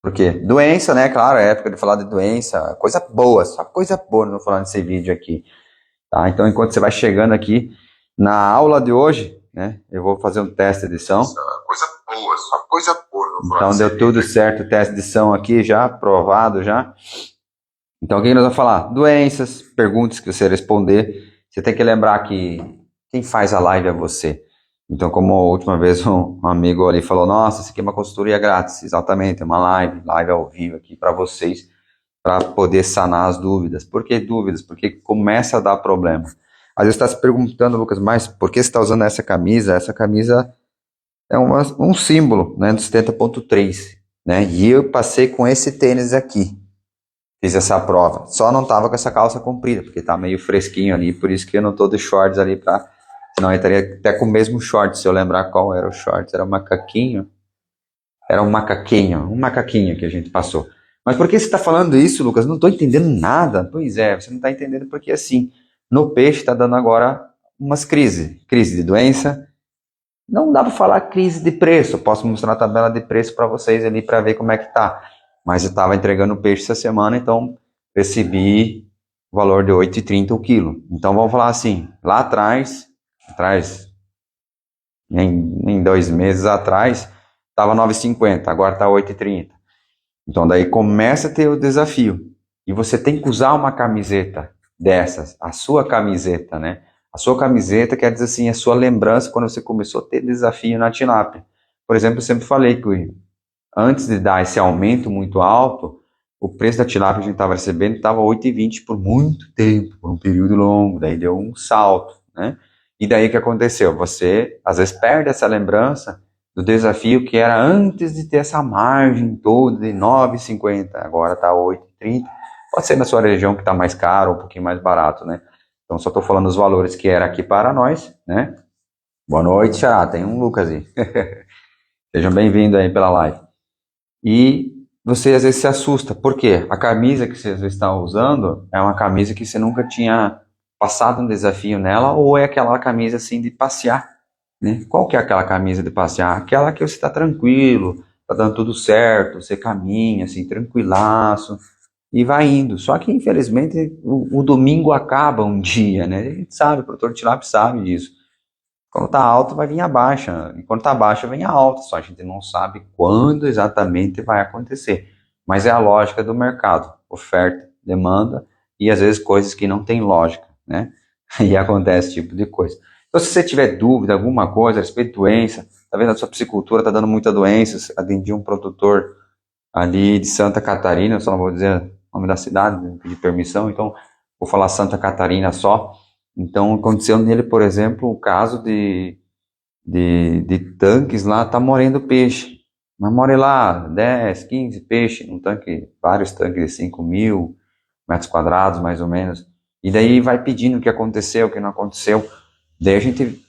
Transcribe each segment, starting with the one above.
Por quê? Doença, né? Claro, é época de falar de doença, coisa boa, só coisa boa não vou falar nesse vídeo aqui, tá? Então, enquanto você vai chegando aqui na aula de hoje, né? Eu vou fazer um teste de edição. Coisa boa, só coisa boa. Então, deu tudo certo o teste de edição aqui já, aprovado já. Então, o que nós vamos falar? Doenças, perguntas que você responder. Você tem que lembrar que quem faz a live é você. Então, como a última vez um amigo ali falou, nossa, isso aqui é uma consultoria grátis. Exatamente, é uma live ao vivo aqui para vocês, para poder sanar as dúvidas. Por que dúvidas? Porque começa a dar problema. Às vezes está se perguntando, Lucas, mas por que você está usando essa camisa? Essa camisa é um símbolo, né, do 70.3, né? E eu passei com esse tênis aqui. Fiz essa prova. Só não tava com essa calça comprida, porque tá meio fresquinho ali, por isso que eu não tô de shorts ali pra... Senão eu estaria até com o mesmo short, se eu lembrar qual era o short. Era um macaquinho. Era um macaquinho que a gente passou. Mas por que você tá falando isso, Lucas? Não tô entendendo nada. Pois é, você não tá entendendo porque assim, no peixe tá dando agora umas crises. Crise de doença. Não dá para falar crise de preço. Eu posso mostrar a tabela de preço para vocês ali para ver como é que tá. Mas eu estava entregando peixe essa semana, então recebi o valor de 8,30 o quilo. Então vamos falar assim, lá atrás em 2 meses atrás, estava 9,50, agora está 8,30. Então daí começa a ter o desafio. E você tem que usar uma camiseta dessas, a sua camiseta, né? A sua camiseta quer dizer assim, a sua lembrança quando você começou a ter desafio na tilápia. Por exemplo, eu sempre falei que antes de dar esse aumento muito alto, o preço da tilápia que a gente estava recebendo estava 8,20 por muito tempo, por um período longo, daí deu um salto, né? E daí o que aconteceu? Você, às vezes, perde essa lembrança do desafio que era antes de ter essa margem toda de 9,50, agora está 8,30. Pode ser na sua região que está mais caro, um pouquinho mais barato, né? Então, só estou falando os valores que era aqui para nós, né? Boa noite, Xará, tem um Lucas aí. Sejam bem-vindos aí pela live. E você às vezes se assusta. Por quê? A camisa que você às vezes está usando é uma camisa que você nunca tinha passado um desafio nela, ou é aquela camisa assim de passear, né? Qual que é aquela camisa de passear? Aquela que você está tranquilo, tá dando tudo certo, você caminha assim, tranquilaço, e vai indo. Só que infelizmente o domingo acaba um dia, né? A gente sabe, o produtor de tilápia sabe disso. Quando tá alto, vai vir a baixa. E quando tá baixa, vem a alta. Só a gente não sabe quando exatamente vai acontecer. Mas é a lógica do mercado. Oferta, demanda e às vezes coisas que não tem lógica, né? E acontece esse tipo de coisa. Então, se você tiver dúvida, alguma coisa a respeito de doença, tá vendo a sua piscicultura tá dando muita doença, atendi um produtor ali de Santa Catarina, eu só não vou dizer o nome da cidade, não pedi permissão, então vou falar Santa Catarina só. Então, aconteceu nele, por exemplo, o caso de tanques lá, tá morrendo peixe. Mas more lá 10, 15 peixes, um tanque, vários tanques de 5.000 metros quadrados, mais ou menos. E daí vai pedindo o que aconteceu, o que não aconteceu. Daí a gente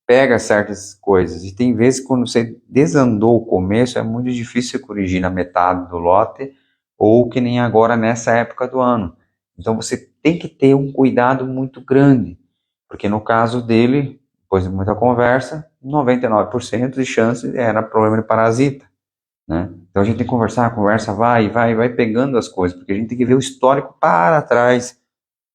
pega certas coisas. E tem vezes que quando você desandou o começo, é muito difícil você corrigir na metade do lote, ou que nem agora nessa época do ano. Então você tem que ter um cuidado muito grande, porque no caso dele, depois de muita conversa, 99% de chance era problema de parasita, né? Então a gente tem que conversar, a conversa vai pegando as coisas, porque a gente tem que ver o histórico para trás,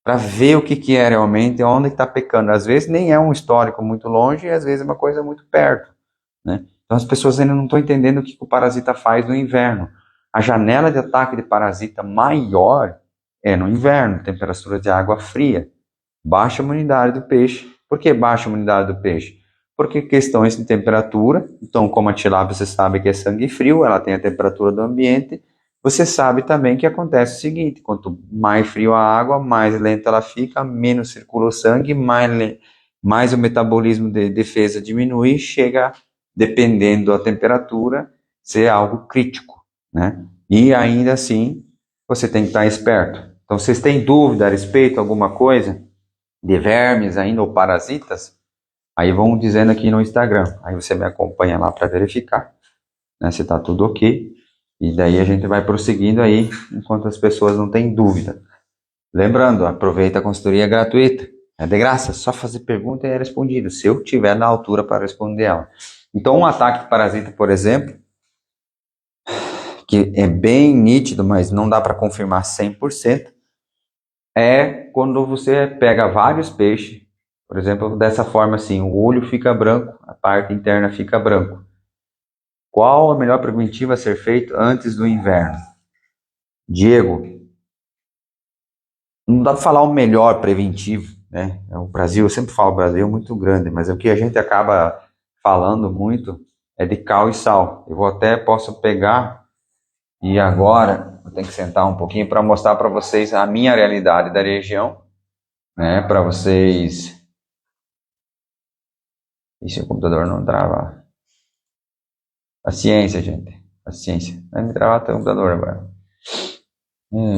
para ver o que, que é realmente, onde está pecando. Às vezes nem é um histórico muito longe, e às vezes é uma coisa muito perto, né? Então as pessoas ainda não estão entendendo o que o parasita faz no inverno. A janela de ataque de parasita maior é no inverno, temperatura de água fria, baixa imunidade do peixe. Por que baixa imunidade do peixe? Porque questões de temperatura, então como a tilápia você sabe que é sangue frio, ela tem a temperatura do ambiente, você sabe também que acontece o seguinte, quanto mais frio a água, mais lenta ela fica, menos circula o sangue, mais o metabolismo de defesa diminui, chega, dependendo da temperatura, ser algo crítico, né? E ainda assim, você tem que estar esperto. Então, vocês têm dúvida a respeito de alguma coisa? De vermes ainda ou parasitas, aí vão dizendo aqui no Instagram. Aí você me acompanha lá para verificar, né, se está tudo ok. E daí a gente vai prosseguindo aí, enquanto as pessoas não têm dúvida. Lembrando, aproveita a consultoria gratuita. É de graça, só fazer pergunta e é respondido, se eu tiver na altura para responder ela. Então, um ataque de parasita, por exemplo, que é bem nítido, mas não dá para confirmar 100%, é quando você pega vários peixes, por exemplo, dessa forma assim, o olho fica branco, a parte interna fica branco. Qual a melhor preventiva a ser feito antes do inverno? Diego, não dá para falar o melhor preventivo, né? O Brasil, eu sempre falo, o Brasil é muito grande, mas o que a gente acaba falando muito é de cal e sal. Posso pegar e agora eu tenho que sentar um pouquinho para mostrar para vocês a minha realidade da região, né? Para vocês. Ixi, o computador não trava. Paciência, gente. Paciência. Vai me travar o computador agora.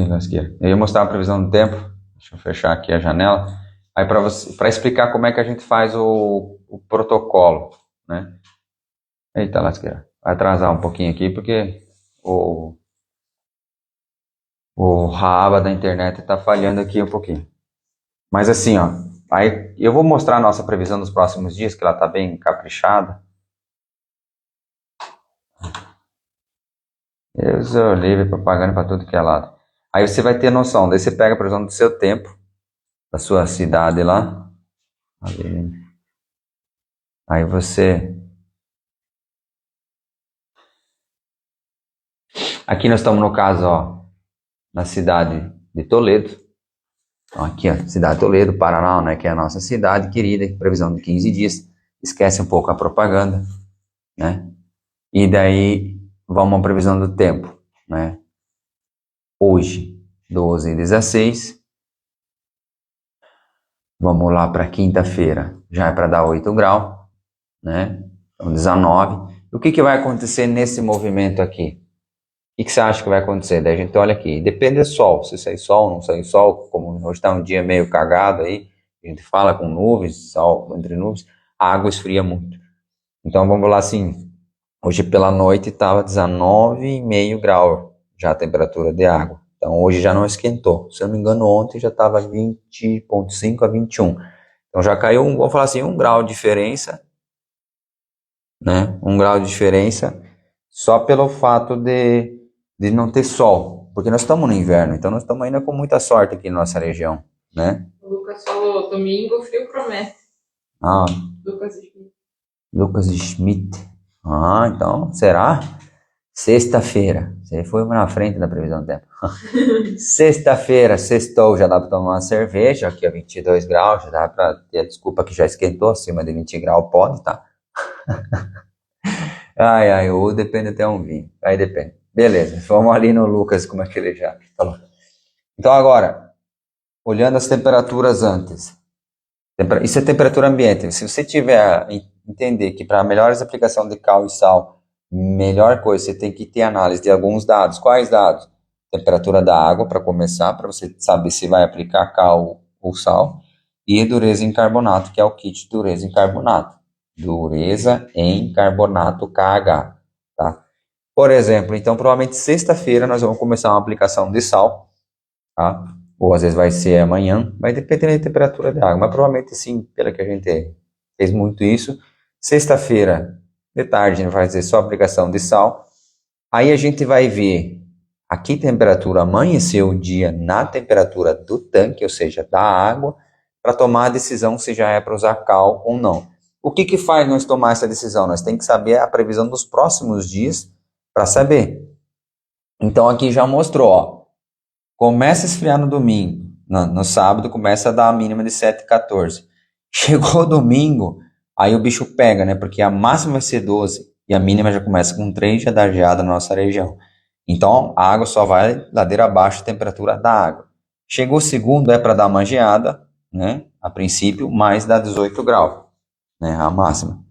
Lasqueira. Eu ia mostrar a previsão do tempo. Deixa eu fechar aqui a janela. Aí para explicar como é que a gente faz o protocolo, né? Eita, lasqueira. Vai atrasar um pouquinho aqui porque a aba da internet está falhando aqui um pouquinho. Mas assim, ó. Aí eu vou mostrar a nossa previsão dos próximos dias, que ela está bem caprichada. Eu sou livre, propaganda para tudo que é lado. Aí você vai ter noção. Daí você pega a previsão do seu tempo, da sua cidade lá. Aí você... Aqui nós estamos no caso, ó, na cidade de Toledo. Então, aqui, ó, cidade de Toledo, Paraná, né, que é a nossa cidade querida, previsão de 15 dias. Esquece um pouco a propaganda, né? E daí vamos à previsão do tempo, né? Hoje, 12h16. Vamos lá para quinta-feira, já é para dar 8 graus, né? Então, 19. O que vai acontecer nesse movimento aqui? O que você acha que vai acontecer? Daí a gente olha aqui, depende do sol, se sair sol, não sair sol, como hoje está um dia meio cagado aí, a gente fala com nuvens, sol entre nuvens, a água esfria muito. Então vamos lá assim, hoje pela noite estava 19,5 graus já a temperatura de água. Então hoje já não esquentou. Se eu não me engano, ontem já estava 20,5 a 21. Então já caiu, vamos falar assim, 1 grau de diferença, né? 1 grau de diferença só pelo fato de não ter sol. Porque nós estamos no inverno, então nós estamos ainda com muita sorte aqui na nossa região, né? O Lucas falou, domingo o frio promete. Ah, Lucas Schmidt. Lucas Schmidt. Ah, então, será? Sexta-feira. Você foi na frente da previsão do tempo. Sexta-feira, sextou, já dá para tomar uma cerveja, aqui a 22 graus, já dá para ter a desculpa que já esquentou, acima de 20 graus pode, tá? Ou depende até um vinho, aí depende. Beleza, vamos ali no Lucas, como é que ele já falou. Então agora, olhando as temperaturas antes, isso é temperatura ambiente, se você tiver entender que para melhores aplicação de cal e sal, melhor coisa, você tem que ter análise de alguns dados. Quais dados? Temperatura da água, para começar, para você saber se vai aplicar cal ou sal, e dureza em carbonato, que é o kit dureza em carbonato. Dureza em carbonato KH, tá? Por exemplo, então provavelmente sexta-feira nós vamos começar uma aplicação de sal, tá? Ou às vezes vai ser amanhã, vai depender da temperatura da água, mas provavelmente sim, pela que a gente fez muito isso. Sexta-feira, de tarde, a gente vai fazer só aplicação de sal. Aí a gente vai ver a que temperatura amanheceu o dia na temperatura do tanque, ou seja, da água, para tomar a decisão se já é para usar cal ou não. O que faz nós tomar essa decisão? Nós temos que saber a previsão dos próximos dias para saber. Então aqui já mostrou, ó, começa a esfriar no domingo, no sábado começa a dar a mínima de 7,14. Chegou o domingo, aí o bicho pega, né? Porque a máxima vai ser 12 e a mínima já começa com 3, já dá geada na nossa região. Então a água só vai ladeira abaixo a temperatura da água. Chegou o segundo, é para dar uma geada, né? A princípio, mais dá 18 graus, né? A máxima.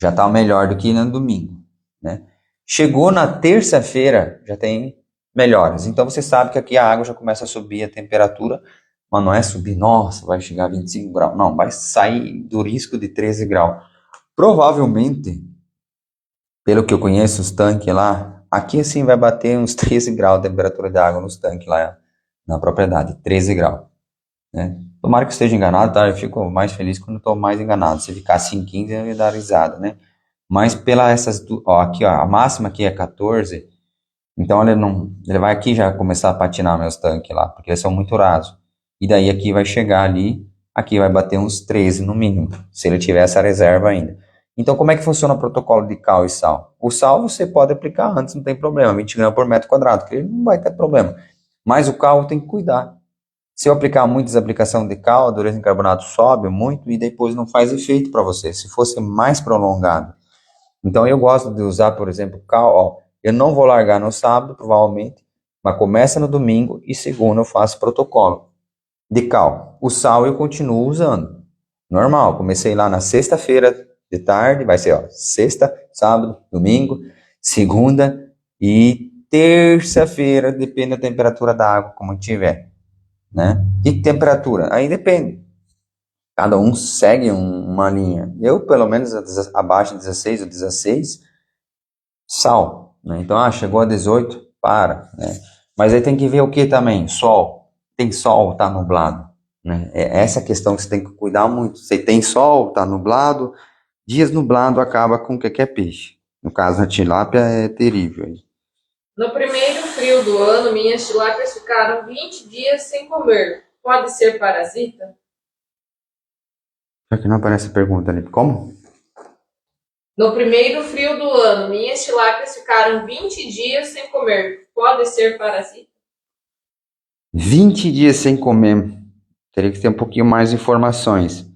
Já está melhor do que no domingo, né? Chegou na terça-feira, já tem melhoras. Então você sabe que aqui a água já começa a subir a temperatura, mas não é subir, nossa, vai chegar a 25 graus. Não, vai sair do risco de 13 graus. Provavelmente, pelo que eu conheço, os tanques lá, aqui assim vai bater uns 13 graus de temperatura de água nos tanques lá na propriedade, 13 graus, né? Tomara que eu esteja enganado, tá? Eu fico mais feliz quando estou mais enganado. Se ficasse em 15, eu ia dar risada, né? Mas pela essas, ó, aqui ó, a máxima aqui é 14 Então ele vai aqui já começar a patinar meus tanques lá, porque eles são muito rasos. E daí aqui vai chegar ali, aqui vai bater uns 13 no mínimo, se ele tiver essa reserva ainda. Então como é que funciona o protocolo de cal e sal? O sal você pode aplicar antes, não tem problema, 20 gramas por metro quadrado, que ele não vai ter problema. Mas o cal tem que cuidar. Se eu aplicar muitas aplicação de cal, a dureza em carbonato sobe muito e depois não faz efeito para você, se fosse mais prolongado. Então eu gosto de usar, por exemplo, cal, ó, eu não vou largar no sábado, provavelmente, mas começa no domingo e segunda eu faço protocolo de cal. O sal eu continuo usando, normal, comecei lá na sexta-feira de tarde, vai ser, ó, sexta, sábado, domingo, segunda e terça-feira, depende da temperatura da água, como tiver, né? Que temperatura? Aí depende. Cada um segue uma linha. Eu, pelo menos, abaixo de 16 ou 16, sal, né? Então, chegou a 18, para, né? Mas aí tem que ver o que também? Sol. Tem sol, tá nublado, né? É essa questão que você tem que cuidar muito. Se tem sol, tá nublado, dias nublado acaba com qualquer peixe. No caso, a tilápia é terrível. No primeiro frio do ano, minhas tilápias ficaram 20 dias sem comer. Pode ser parasita? Só que não aparece a pergunta ali. Como? No primeiro frio do ano, minhas tilápias ficaram 20 dias sem comer. Pode ser parasita? 20 dias sem comer. Teria que ter um pouquinho mais de informações.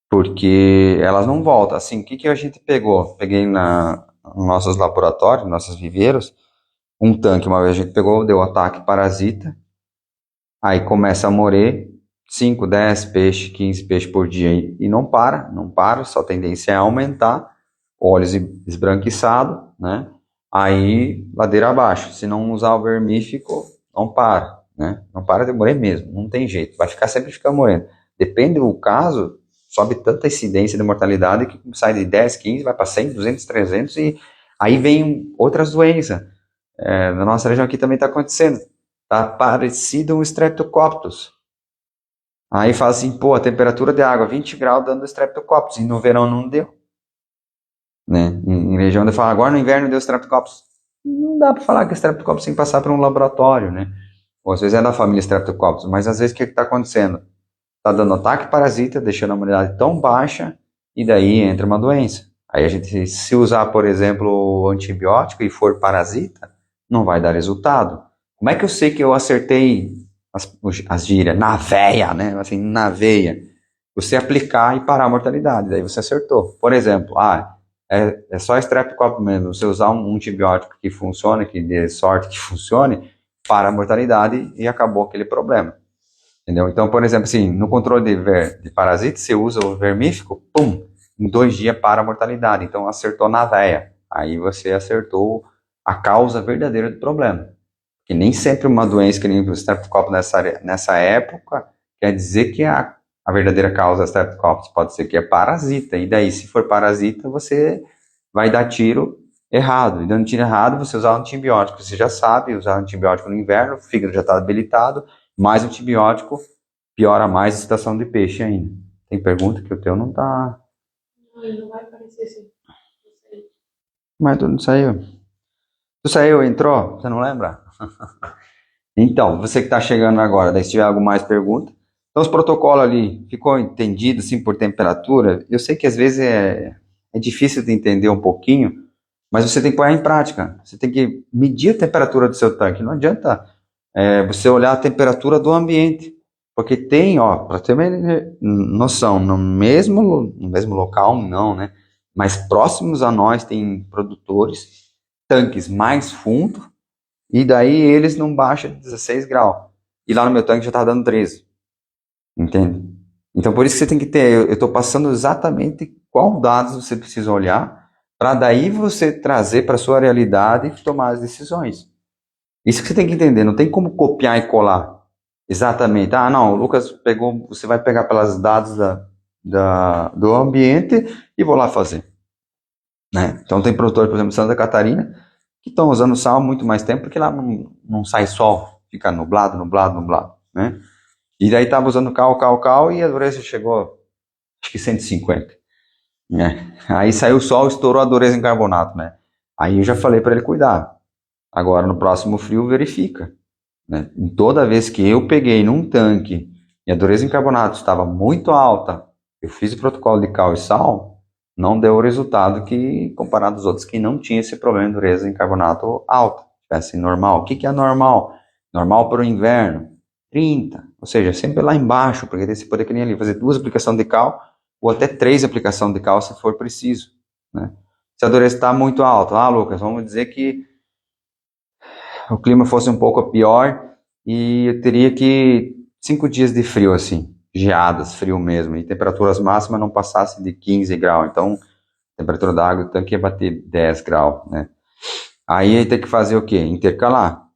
Porque elas não voltam. Assim, o que a gente pegou? Peguei nos nossos laboratórios, nossos viveiros, um tanque, uma vez a gente pegou, deu ataque parasita, aí começa a morrer 5, 10 peixes, 15 peixes por dia e não para, só tendência é aumentar, olhos esbranquiçados, né? Aí, ladeira abaixo, se não usar o vermífico, não para, né? Não para de morrer mesmo, não tem jeito, vai ficar sempre ficar morrendo. Depende do caso, sobe tanta incidência de mortalidade que sai de 10, 15, vai para 100, 200, 300 e aí vem outras doenças. Na nossa região aqui também está acontecendo. Está parecido um streptococcus. Aí fala assim, pô, a temperatura de água 20 graus dando streptococcus, e no verão não deu. Né? Em região de fala, agora no inverno deu streptococcus. Não dá para falar que é streptococcus sem passar por um laboratório, né? Ou às vezes é da família streptococcus, mas às vezes o que está acontecendo? Está dando ataque parasita, deixando a imunidade tão baixa, e daí entra uma doença. Aí a gente, se usar, por exemplo, o antibiótico e for parasita, não vai dar resultado. Como é que eu sei que eu acertei as gírias? Na veia, né? Assim, na veia. Você aplicar e parar a mortalidade, daí você acertou. Por exemplo, é só streptococcus mesmo, você usar um antibiótico que funcione, que dê sorte que funcione, para a mortalidade e acabou aquele problema. Entendeu? Então, por exemplo, assim, no controle de parasita, você usa o vermífico, pum, em 2 dias para a mortalidade. Então, acertou na veia. Aí você acertou a causa verdadeira do problema. Que nem sempre uma doença que nem o streptococcus nessa época quer dizer que a verdadeira causa é streptococcus. Pode ser que é parasita. E daí, se for parasita, você vai dar tiro errado. E dando tiro errado, você usar antibiótico. Você já sabe usar antibiótico no inverno, o fígado já está debilitado, mais antibiótico piora mais a situação de peixe ainda. Tem pergunta que o teu não tá. Não vai aparecer assim. Mas tu não saiu. Tu saiu, entrou? Você não lembra? Então, você que está chegando agora, daí se tiver alguma mais pergunta. Então, os protocolos ali, ficou entendido assim por temperatura? Eu sei que às vezes é difícil de entender um pouquinho, mas você tem que pôr em prática. Você tem que medir a temperatura do seu tanque. Não adianta você olhar a temperatura do ambiente. Porque tem, ó, para ter uma noção, no mesmo local, não, né? Mas próximos a nós tem produtores, tanques mais fundos, e daí eles não baixam de 16 graus. E lá no meu tanque já está dando 13. Entende? Então por isso que você tem que ter, eu estou passando exatamente qual dados você precisa olhar, para daí você trazer para a sua realidade e tomar as decisões. Isso que você tem que entender, não tem como copiar e colar. Exatamente. Não, o Lucas pegou, você vai pegar pelos dados do ambiente e vou lá fazer. Né? Então tem produtores, por exemplo, de Santa Catarina, que estão usando sal há muito mais tempo, porque lá não sai sol, fica nublado, né? E daí estava usando cal, e a dureza chegou, acho que 150. Né? Aí saiu o sol, estourou a dureza em carbonato, né? Aí eu já falei para ele cuidar. Agora no próximo frio verifica, né? Toda vez que eu peguei num tanque e a dureza em carbonato estava muito alta, eu fiz o protocolo de cal e sal, não deu o resultado que, comparado aos outros que não tinha esse problema de dureza em carbonato alta, tivesse normal. O que é normal? Normal para o inverno, 30, ou seja, sempre lá embaixo, porque você pode que nem ali, fazer 2 aplicações de cal, ou até 3 aplicações de cal se for preciso, né? Se a dureza está muito alta, Lucas, vamos dizer que o clima fosse um pouco pior e eu teria que 5 dias de frio assim, geadas, frio mesmo, e temperaturas máximas não passassem de 15 graus, então a temperatura da água do tanque ia bater 10 graus, né? Aí tem que fazer o quê? Intercalar.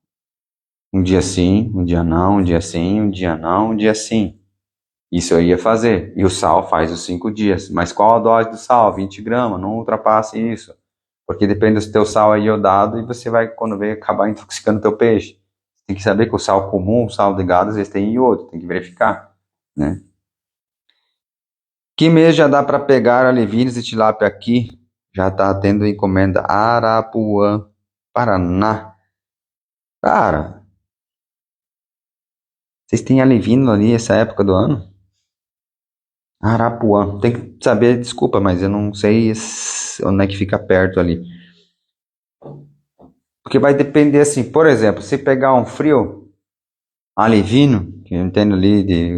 Um dia sim, um dia não, um dia sim, um dia não, um dia sim. Isso eu ia fazer. E o sal faz os 5 dias. Mas qual a dose do sal? 20 gramas, não ultrapasse isso. Porque depende do teu sal é iodado e você vai, quando vem, acabar intoxicando o teu peixe. Tem que saber que o sal comum, o sal de gado, às vezes tem iodo, tem que verificar, né? Que mês já dá para pegar alevines e tilápia aqui? Já tá tendo encomenda Arapuã, Paraná. Cara, vocês têm alevino ali essa época do ano? Arapuã. Tem que saber, desculpa, mas eu não sei onde é que fica perto ali. Porque vai depender assim, por exemplo, se pegar um frio alevino, que eu entendo ali de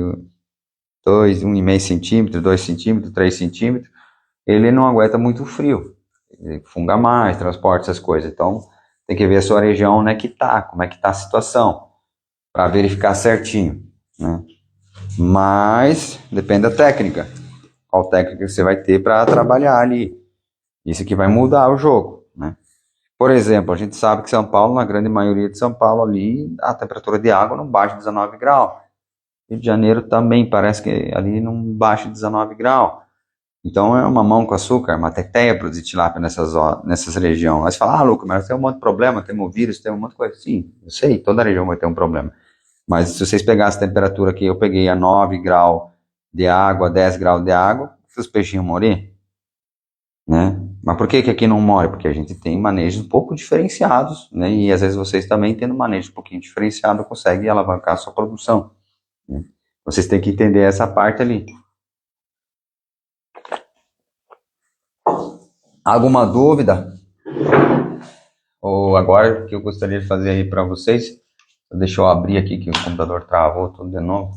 2, 1,5 centímetro, 2 centímetros, 3 centímetros, ele não aguenta muito frio. Ele funga mais, transporta essas coisas. Então, tem que ver a sua região onde é que tá, como é que tá a situação, para verificar certinho, né? Mas, depende da técnica. Qual técnica você vai ter para trabalhar ali. Isso que vai mudar o jogo, né? Por exemplo, a gente sabe que São Paulo, na grande maioria de São Paulo ali, a temperatura de água não baixa de 19 graus. Rio de Janeiro também parece que ali não baixa de 19 graus. Então é uma mamão com açúcar, uma teteia produzir tilápia nessas regiões. Aí você fala, Lucas, mas tem um monte de problema, tem um vírus, tem um monte de coisa. Sim, eu sei, toda região vai ter um problema. Mas se vocês pegassem a temperatura que eu peguei a 9 graus de água, 10 graus de água, os peixinhos morrer, né? Mas por que aqui não morre? Porque a gente tem manejos um pouco diferenciados, né? E às vezes vocês também tendo um manejo um pouquinho diferenciado conseguem alavancar a sua produção, né? Vocês têm que entender essa parte ali. Alguma dúvida? Ou agora que eu gostaria de fazer aí para vocês, deixa eu abrir aqui que o computador travou tudo de novo.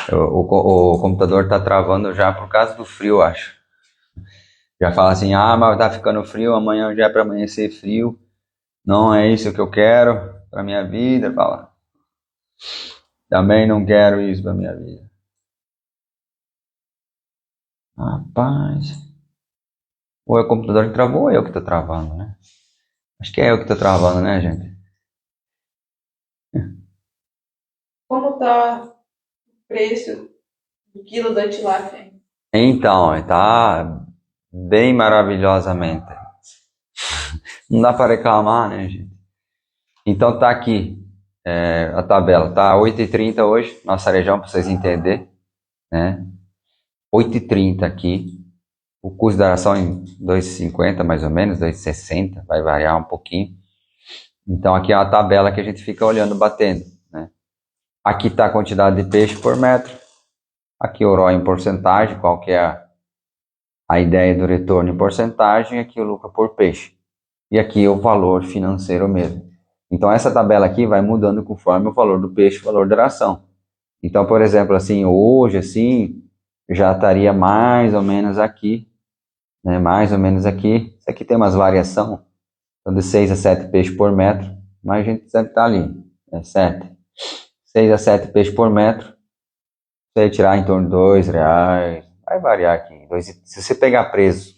O computador está travando já por causa do frio, acho. Já fala assim, mas tá ficando frio, amanhã já é para amanhecer frio. Não é isso que eu quero para minha vida, fala. Também não quero isso para minha vida. Rapaz. Ou é o computador que travou ou é eu que tô travando, né? Acho que é eu que tô travando, né, gente? Como tá o preço do quilo da tilápia? Então, tá bem maravilhosamente. Não dá para reclamar, né, gente? Então tá aqui a tabela. Tá 8,30 hoje, nossa região, para vocês entenderem, né? 8,30 aqui. O custo da ração em 2,50 mais ou menos, 2,60, vai variar um pouquinho. Então aqui é a tabela que a gente fica olhando, batendo, né? Aqui está a quantidade de peixe por metro. Aqui o ROI em porcentagem, qual que é a ideia do retorno em porcentagem. Aqui o lucro por peixe. E aqui o valor financeiro mesmo. Então essa tabela aqui vai mudando conforme o valor do peixe, o valor da ração. Então, por exemplo, assim, hoje, assim, já estaria mais ou menos aqui, né? Mais ou menos aqui. Isso aqui tem umas variação, então de 6 a 7 peixes por metro, mas a gente sempre está ali, né? 7. 6 a 7 peixes por metro, você vai tirar em torno de R$2, vai variar aqui. Se você pegar preço,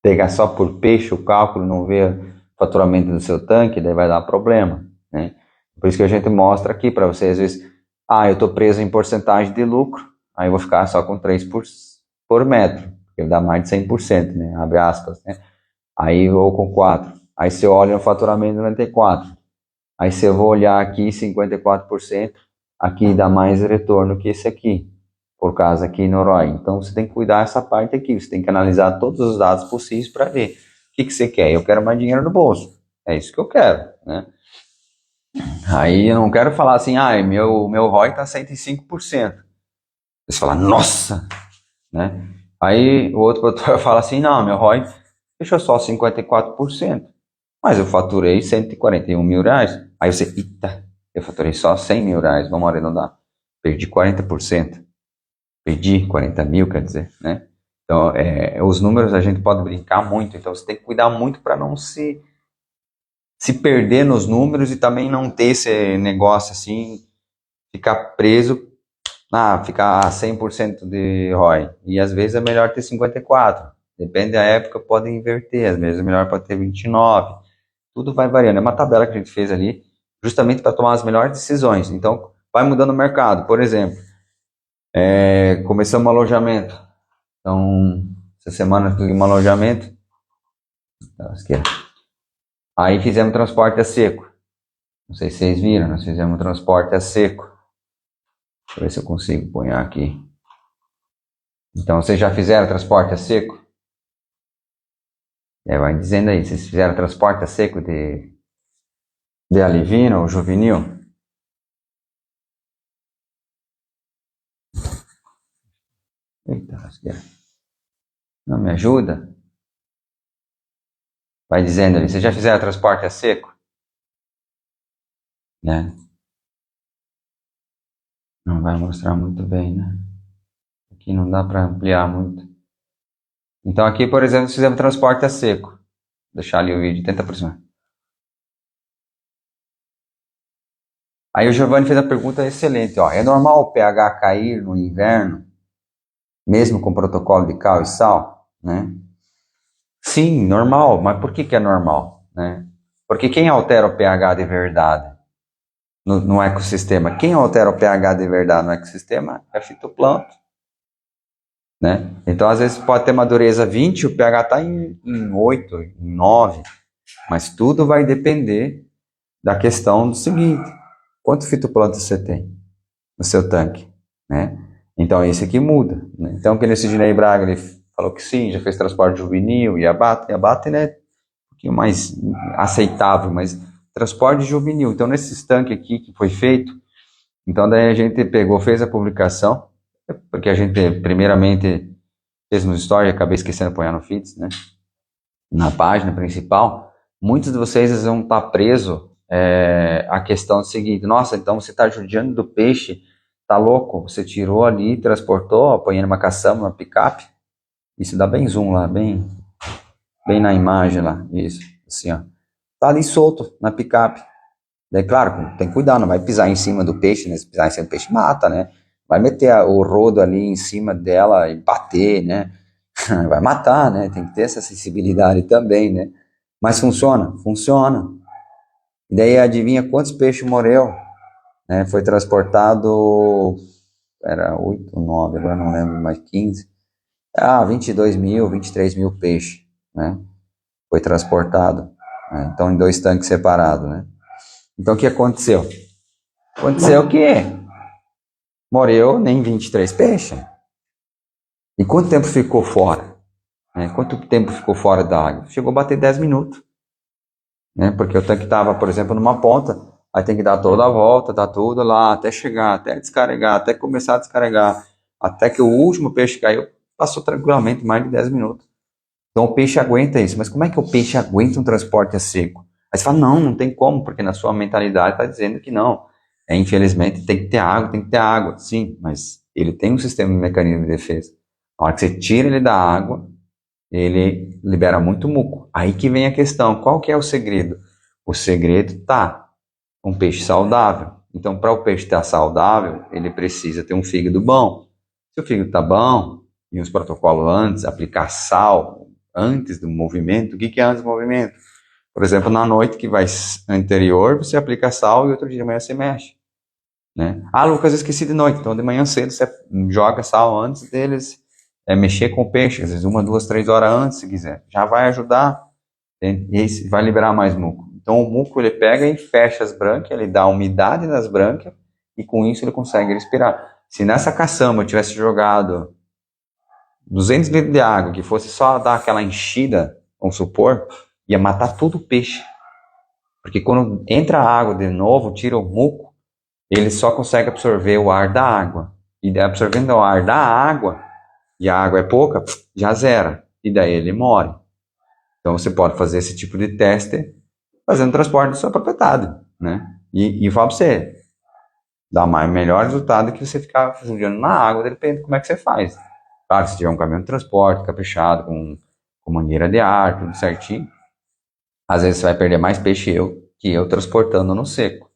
pegar só por peixe, o cálculo, não ver o faturamento do seu tanque, daí vai dar problema, né? Por isso que a gente mostra aqui para vocês, às vezes, eu estou preso em porcentagem de lucro, aí eu vou ficar só com 3 por metro, porque dá mais de 100%, né? Abre aspas, né? Aí eu vou com 4. Aí se eu olho no faturamento 94. Aí se eu vou olhar aqui 54%, aqui dá mais retorno que esse aqui. por causa aqui no ROI. Então você tem que cuidar dessa parte aqui, você tem que analisar todos os dados possíveis para ver o que você quer. Eu quero mais dinheiro no bolso, é isso que eu quero, né? Aí eu não quero falar assim, meu ROI está 105%. Você fala, nossa, né? Aí o outro produtor fala assim, não, meu ROI fechou só 54%, mas eu faturei 141 mil reais. Aí você, eita, eu faturei só 100 mil reais, vamos arredondar, perdi 40%. Perdi 40 mil, quer dizer, né? Então, os números a gente pode brincar muito, então você tem que cuidar muito para não se perder nos números e também não ter esse negócio assim, ficar preso, ficar a 100% de ROI. E às vezes é melhor ter 54%, depende da época, pode inverter, às vezes é melhor pode ter 29%, tudo vai variando. É uma tabela que a gente fez ali, justamente para tomar as melhores decisões. Então, vai mudando o mercado, por exemplo. Começamos o alojamento. Então, essa semana fizemos um alojamento. Aí fizemos transporte a seco. Não sei se vocês viram, nós fizemos transporte a seco. Deixa eu ver se eu consigo pôr aqui. Então, vocês já fizeram transporte a seco? Vai dizendo aí, vocês fizeram transporte a seco de alivino ou juvenil? Eita, não me ajuda? Vai dizendo ali, vocês já fizeram transporte a seco? Né? Não vai mostrar muito bem, né? Aqui não dá para ampliar muito. Então aqui, por exemplo, fizemos transporte a seco. Vou deixar ali o vídeo, tenta aproximar. Aí o Giovanni fez a pergunta excelente, ó. É normal o pH cair no inverno, mesmo com protocolo de cal e sal, né? Sim, normal, mas por que é normal, né? Porque quem altera o pH de verdade no ecossistema? Quem altera o pH de verdade no ecossistema é fitoplâncton, né? Então, às vezes pode ter uma dureza 20, o pH está em 8, em 9, mas tudo vai depender da questão do seguinte: quanto fitoplâncton você tem no seu tanque, né? Então, isso aqui muda, né? Então, que nesse Dinei Braga, ele falou que sim, já fez transporte juvenil e abate, né, um pouquinho mais aceitável, mas transporte juvenil. Então, nesses tanques aqui que foi feito, então daí a gente pegou, fez a publicação, porque a gente primeiramente fez nos stories, acabei esquecendo de pôr no feeds, né, na página principal. Muitos de vocês vão estar presos à questão seguinte: nossa, então você está judiando do peixe, tá louco? Você tirou ali, transportou, apanhando uma caçamba, uma picape. Isso dá bem zoom lá, bem na imagem lá, isso, assim, ó. Tá ali solto na picape. Daí, claro, tem que cuidar, não vai pisar em cima do peixe, né? Se pisar em cima do peixe, mata, né? Vai meter o rodo ali em cima dela e bater, né? Vai matar, né? Tem que ter essa sensibilidade também, né? Mas funciona? Funciona. E daí, adivinha quantos peixes morreu? Né? Foi transportado, era 8, 9, agora não lembro, mais 15. 22 mil, 23 mil peixes, né? Foi transportado. Né? Então, em 2 tanques separados, né? Então, o que aconteceu? Aconteceu que morreu nem 23 peixes. E quanto tempo ficou fora? Né? Quanto tempo ficou fora da água? Chegou a bater 10 minutos. Né? Porque o tanque estava, por exemplo, numa ponta, aí tem que dar toda a volta, dar tudo lá, até chegar, até descarregar, até começar a descarregar, até que o último peixe caiu, passou tranquilamente mais de 10 minutos. Então o peixe aguenta isso. Mas como é que o peixe aguenta um transporte a seco? Aí você fala, não tem como, porque na sua mentalidade está dizendo que não. Infelizmente tem que ter água. Sim, mas ele tem um sistema de mecanismo de defesa. Na hora que você tira ele da água, ele libera muito muco. Aí que vem a questão, qual que é o segredo? O segredo está um peixe saudável. Então, para o peixe estar saudável, ele precisa ter um fígado bom. Se o fígado está bom, e os protocolos antes, aplicar sal antes do movimento. O que é antes do movimento? Por exemplo, na noite que vai anterior, você aplica sal e outro dia de manhã você mexe. Né? Lucas, eu esqueci de noite. Então, de manhã cedo, você joga sal antes deles mexer com o peixe. Às vezes, 1, 2, 3 horas antes, se quiser. Já vai ajudar e vai liberar mais muco. Então, o muco, ele pega e fecha as brânquias, ele dá umidade nas brânquias e com isso ele consegue respirar. Se nessa caçamba eu tivesse jogado 200 litros de água, que fosse só dar aquela enchida, vamos supor, ia matar todo o peixe. Porque quando entra a água de novo, tira o muco, ele só consegue absorver o ar da água. E absorvendo o ar da água, e a água é pouca, já zera. E daí ele morre. Então você pode fazer esse tipo de teste fazendo transporte da sua propriedade, né? E fala pra você, dá melhor resultado que você ficar jogando na água, depende de como é que você faz. Claro, se tiver um caminhão de transporte caprichado, com mangueira de ar, tudo certinho, às vezes você vai perder mais peixe que eu transportando no seco.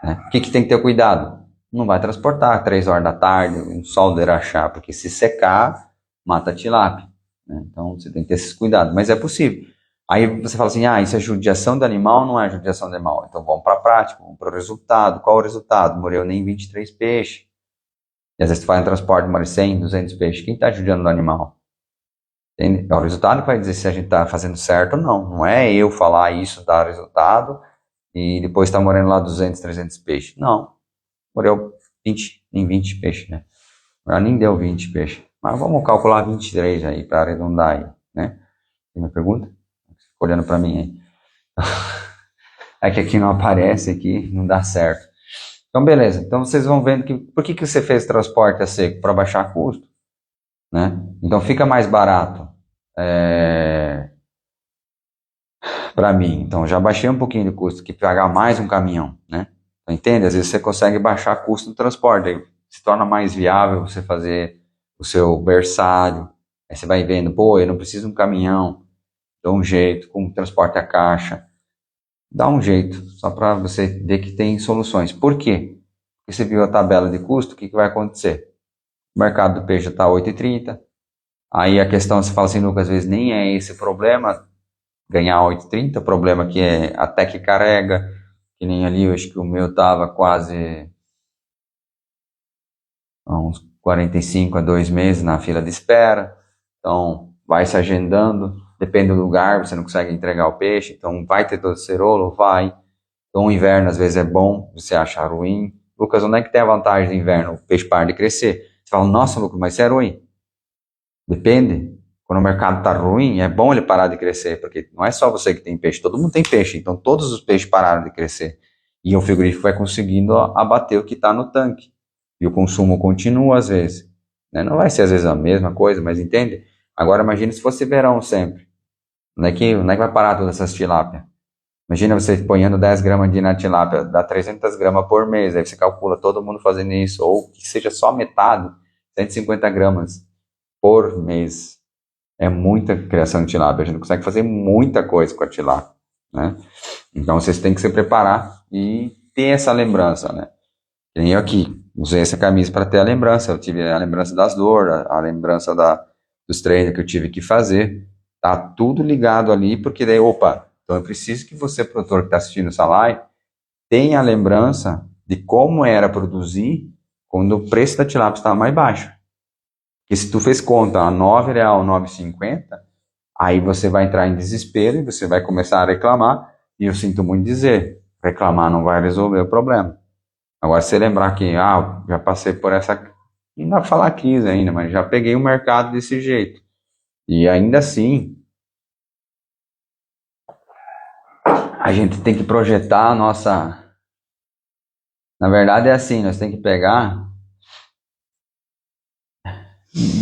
Né? O que tem que ter cuidado? Não vai transportar 3 horas da tarde, um sol de irachá, porque se secar, mata a tilápia. Né? Então você tem que ter esses cuidados, mas é possível. Aí você fala assim, isso é judiação do animal, não é judiação do animal. Então vamos para a prática, vamos para o resultado. Qual o resultado? Morreu nem 23 peixes. E às vezes tu faz um transporte, morre 100, 200 peixes. Quem está judiando do animal? Entende? É o resultado que vai dizer se a gente está fazendo certo ou não. Não é eu falar isso, dar resultado, e depois está morrendo lá 200, 300 peixes. Não. Morreu 20, nem 20 peixes, né? Já nem deu 20 peixes. Mas vamos calcular 23 aí, para arredondar aí, né? Tem uma pergunta? Fica olhando para mim aí. É que aqui não aparece, aqui não dá certo. Então, beleza. Então, vocês vão vendo que... Por que você fez transporte a seco? Para baixar custo, né? Então, fica mais barato para mim. Então, já baixei um pouquinho de custo que pagar mais um caminhão, né? Então, entende? Às vezes você consegue baixar custo do transporte. Aí se torna mais viável você fazer o seu berçário. Aí você vai vendo, pô, eu não preciso de um caminhão. Dá um jeito, com transporte a caixa. Dá um jeito, só para você ver que tem soluções. Por quê? Porque você viu a tabela de custo, o que vai acontecer? O mercado do peixe está 8,30. Aí a questão, você fala assim, Lucas, às vezes nem é esse problema, ganhar 8,30, o problema que é até que carrega, que nem ali, eu acho que o meu estava quase uns 45 a 2 meses na fila de espera. Então, vai se agendando, depende do lugar, você não consegue entregar o peixe, então vai ter todo cerolo, vai. Então o inverno às vezes é bom, você acha ruim. Lucas, onde é que tem a vantagem do inverno? O peixe para de crescer. Você fala, nossa, Lucas, mas isso é ruim. Depende. Quando o mercado está ruim, é bom ele parar de crescer, porque não é só você que tem peixe, todo mundo tem peixe, então todos os peixes pararam de crescer. E o frigorífico vai conseguindo abater o que está no tanque. E o consumo continua às vezes. Né? Não vai ser às vezes a mesma coisa, mas entende? Agora imagine se fosse verão sempre. Onde é que vai parar todas essas tilápias? Imagina você ponhando 10 gramas de na tilápia, dá 300 gramas por mês, aí você calcula todo mundo fazendo isso, ou que seja só metade, 150 gramas por mês. É muita criação de tilápia, a gente consegue fazer muita coisa com a tilápia, né? Então vocês têm que se preparar e ter essa lembrança, né? Que nem eu aqui, usei essa camisa para ter a lembrança, eu tive a lembrança das dores, a lembrança dos treinos que eu tive que fazer, tá tudo ligado ali, porque daí, opa, então eu preciso que você, produtor que está assistindo essa live, tenha a lembrança de como era produzir quando o preço da tilápia estava mais baixo. Porque se tu fez conta a R$ 9,00, R$ 9,50, aí você vai entrar em desespero e você vai começar a reclamar, e eu sinto muito dizer, reclamar não vai resolver o problema. Agora, se você lembrar que, já passei por essa, não dá pra falar crise ainda, mas já peguei o mercado desse jeito. E ainda assim, a gente tem que projetar a nossa... Na verdade é assim, nós temos que pegar...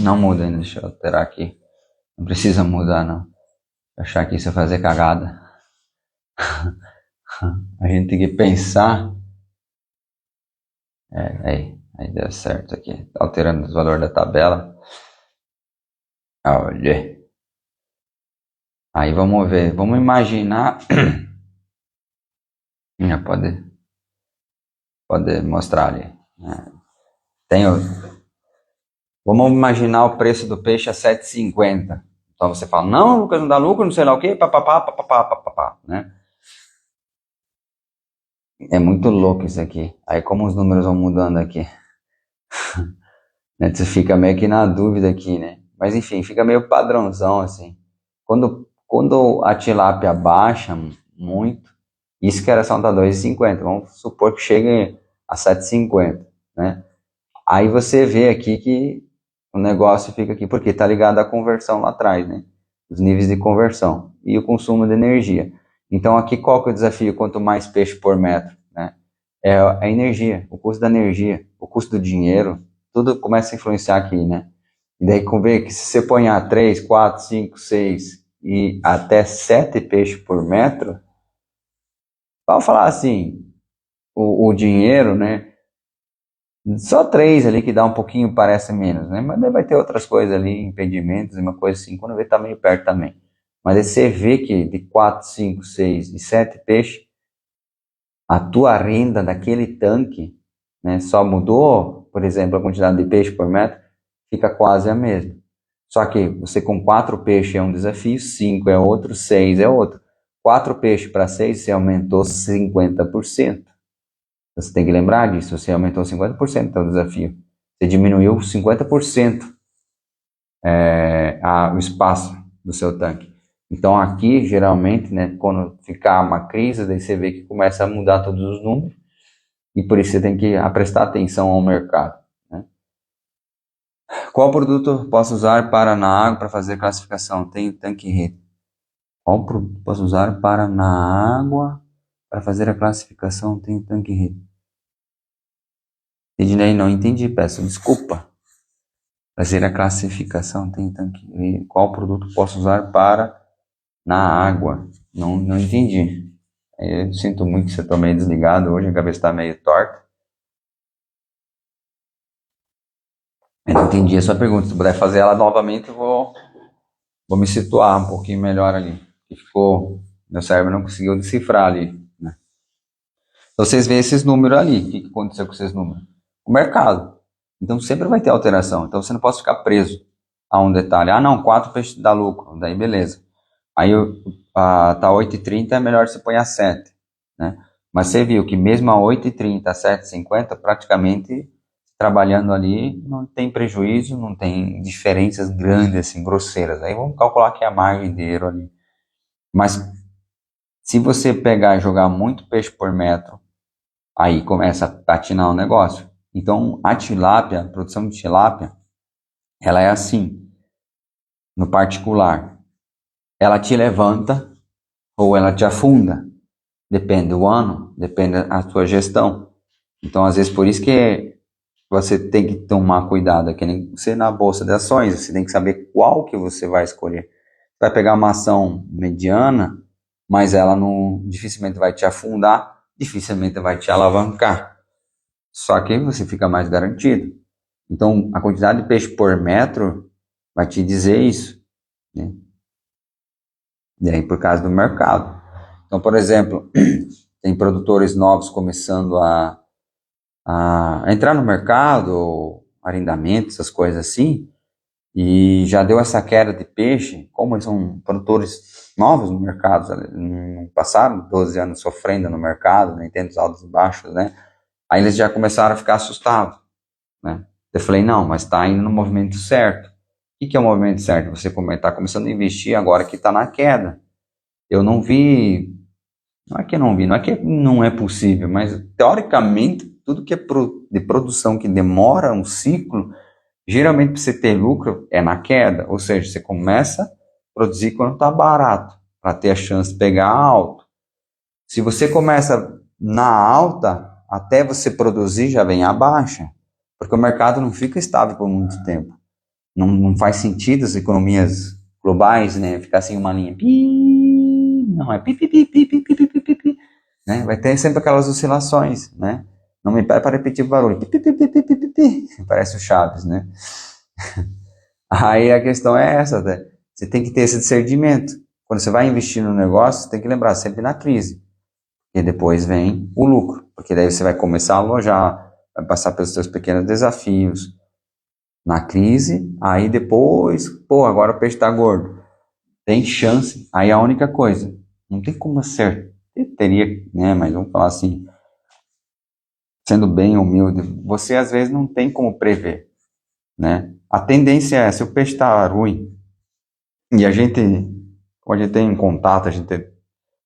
Não muda ainda, deixa eu alterar aqui. Não precisa mudar, não. Achar que isso é fazer cagada. A gente tem que pensar... Aí deu certo aqui. Tá alterando os valores da tabela. Olha. Aí vamos ver. Vamos imaginar... Pode mostrar ali. Vamos imaginar o preço do peixe a 7,50. Então você fala, não, Lucas, não dá lucro, não sei lá o quê, papapá, né? É muito louco isso aqui. Aí como os números vão mudando aqui. Né? Você fica meio que na dúvida aqui, né? Mas enfim, fica meio padrãozão assim. Quando a tilápia baixa muito, isso que era só tá 2,50, vamos supor que chegue a 7,50, né? Aí você vê aqui que o negócio fica aqui, porque está ligado à conversão lá atrás, né? Os níveis de conversão e o consumo de energia. Então aqui qual que é o desafio? Quanto mais peixe por metro, né? É a energia, o custo da energia, o custo do dinheiro, tudo começa a influenciar aqui, né? E daí convém que se você ponhar 3, 4, 5, 6 e até 7 peixes por metro, vamos falar assim, o dinheiro, né? Só 3 ali que dá um pouquinho, parece menos, né? Mas daí vai ter outras coisas ali, impedimentos, uma coisa assim, quando vê tá meio perto também. Mas aí você vê que de 4, 5, 6 e 7 peixes, a tua renda daquele tanque, né, só mudou, por exemplo, a quantidade de peixe por metro, fica quase a mesma. Só que você com 4 peixes é um desafio, 5 é outro, 6 é outro. 4 peixes para 6, você aumentou 50%. Você tem que lembrar disso, você aumentou 50% do seu desafio. Você diminuiu 50% o espaço do seu tanque. Então aqui, geralmente, né, quando ficar uma crise, daí você vê que começa a mudar todos os números, e por isso você tem que prestar atenção ao mercado. Né? Qual produto posso usar para na água para fazer classificação? Tem tanque rede. Qual produto posso usar para na água para fazer a classificação? Tem tanque rede. Ednei, não entendi, peço desculpa. Fazer a classificação tem tanque rede. Qual produto posso usar para na água? Não entendi. Eu sinto muito que você está meio desligado hoje, a cabeça está meio torta. Eu não entendi a sua pergunta. Se puder fazer ela novamente, eu vou me situar um pouquinho melhor ali. Meu cérebro não conseguiu decifrar ali. Né? Então vocês veem esses números ali. O que aconteceu com esses números? O mercado. Então sempre vai ter alteração. Então você não pode ficar preso a um detalhe. Ah, não, 4 peixes dá lucro. Daí beleza. Aí tá 8,30, é melhor você pôr a 7. Né? Mas você viu que mesmo a 8,30, a 7,50, praticamente trabalhando ali, não tem prejuízo, não tem diferenças grandes, assim, grosseiras. Aí vamos calcular que é a margem de erro ali. Mas se você pegar e jogar muito peixe por metro, aí começa a patinar o negócio. Então a tilápia, a produção de tilápia, ela é assim, no particular. Ela te levanta ou ela te afunda. Depende do ano, depende da sua gestão. Então, às vezes, por isso que você tem que tomar cuidado, que nem você na bolsa de ações, você tem que saber qual que você vai escolher. Você vai pegar uma ação mediana, mas ela dificilmente vai te afundar, dificilmente vai te alavancar. Só que você fica mais garantido. Então, a quantidade de peixe por metro vai te dizer isso. Né? E aí, por causa do mercado. Então, por exemplo, tem produtores novos começando a entrar no mercado, arrendamento, essas coisas assim, e já deu essa queda de peixe, como eles são produtores novos no mercado, não passaram 12 anos sofrendo no mercado, nem tendo os altos e baixos, né? Aí eles já começaram a ficar assustados, né? Eu falei, não, mas está indo no movimento certo. O que é o movimento certo? Você está começando a investir agora que está na queda. Eu não vi, não é que eu não vi, não é que não é possível, mas teoricamente tudo que é de produção que demora um ciclo, geralmente para você ter lucro é na queda, ou seja, você começa a produzir quando está barato, para ter a chance de pegar alto. Se você começa na alta, até você produzir já vem a baixa, porque o mercado não fica estável por muito tempo. Não faz sentido as economias globais, né, ficar assim uma linha, não, é pi, pi, pi, pi, pi, pi, pi, pi, pi, né, vai ter sempre aquelas oscilações, né. Não me pede para repetir o barulho. Pi, pi, pi, pi, pi, pi, pi. Parece o Chaves, né? Aí a questão é essa, né? Você tem que ter esse discernimento. Quando você vai investir no negócio, você tem que lembrar sempre na crise. E depois vem o lucro. Porque daí você vai começar a alojar, vai passar pelos seus pequenos desafios. Na crise, aí depois, agora o peixe está gordo. Tem chance. Aí a única coisa, não tem como acertar. Teria, né? Mas vamos falar assim, sendo bem humilde, você às vezes não tem como prever, né? A tendência é, se o peixe está ruim, e quando a gente tem contato, a gente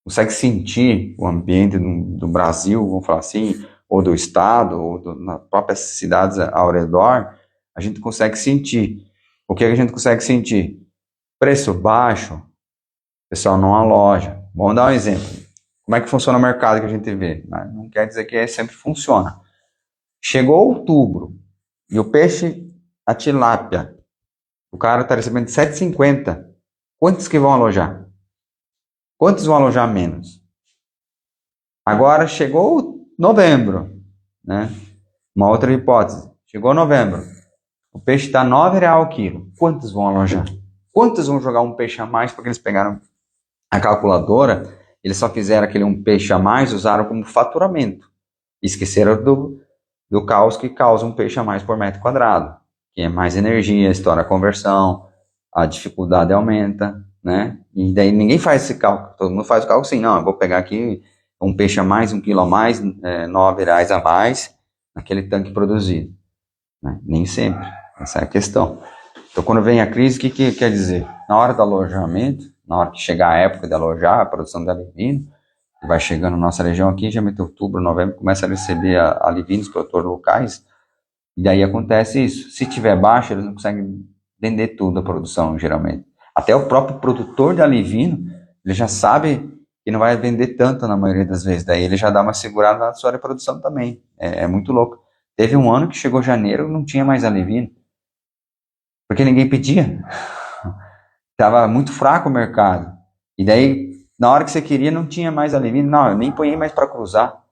consegue sentir o ambiente do Brasil, vamos falar assim, ou do estado, ou nas próprias cidades ao redor, a gente consegue sentir. O que a gente consegue sentir? Preço baixo, o pessoal não aloja. Vamos dar um exemplo. Como é que funciona o mercado que a gente vê? Não quer dizer que sempre funciona. Chegou outubro e o peixe, a tilápia, o cara está recebendo 7,50. Quantos que vão alojar? Quantos vão alojar menos? Agora chegou novembro, né? Uma outra hipótese. Chegou novembro. O peixe está R$ 9,00 o quilo. Quantos vão alojar? Quantos vão jogar um peixe a mais porque eles pegaram a calculadora, eles só fizeram aquele um peixe a mais, usaram como faturamento. Esqueceram do caos que causa um peixe a mais por metro quadrado. Que é mais energia, estoura a conversão, a dificuldade aumenta, né? E daí ninguém faz esse cálculo. Todo mundo faz o cálculo assim, não, eu vou pegar aqui um peixe a mais, 1 quilo a mais, R$ 9,00 a mais, naquele tanque produzido. Né? Nem sempre. Essa é a questão. Então, quando vem a crise, o que quer dizer? Na hora do alojamento, na hora que chegar a época de alojar, a produção de alivino, que vai chegando na nossa região aqui, já em outubro, novembro, começa a receber alivinos, produtores locais, e daí acontece isso. Se tiver baixo, eles não conseguem vender tudo a produção, geralmente. Até o próprio produtor de alivino, ele já sabe que não vai vender tanto na maioria das vezes, daí ele já dá uma segurada na sua produção também. É muito louco. Teve um ano que chegou janeiro, não tinha mais alivino, porque ninguém pedia. Estava muito fraco o mercado. E daí, na hora que você queria, não tinha mais alivino. Não, eu nem ponhei mais para cruzar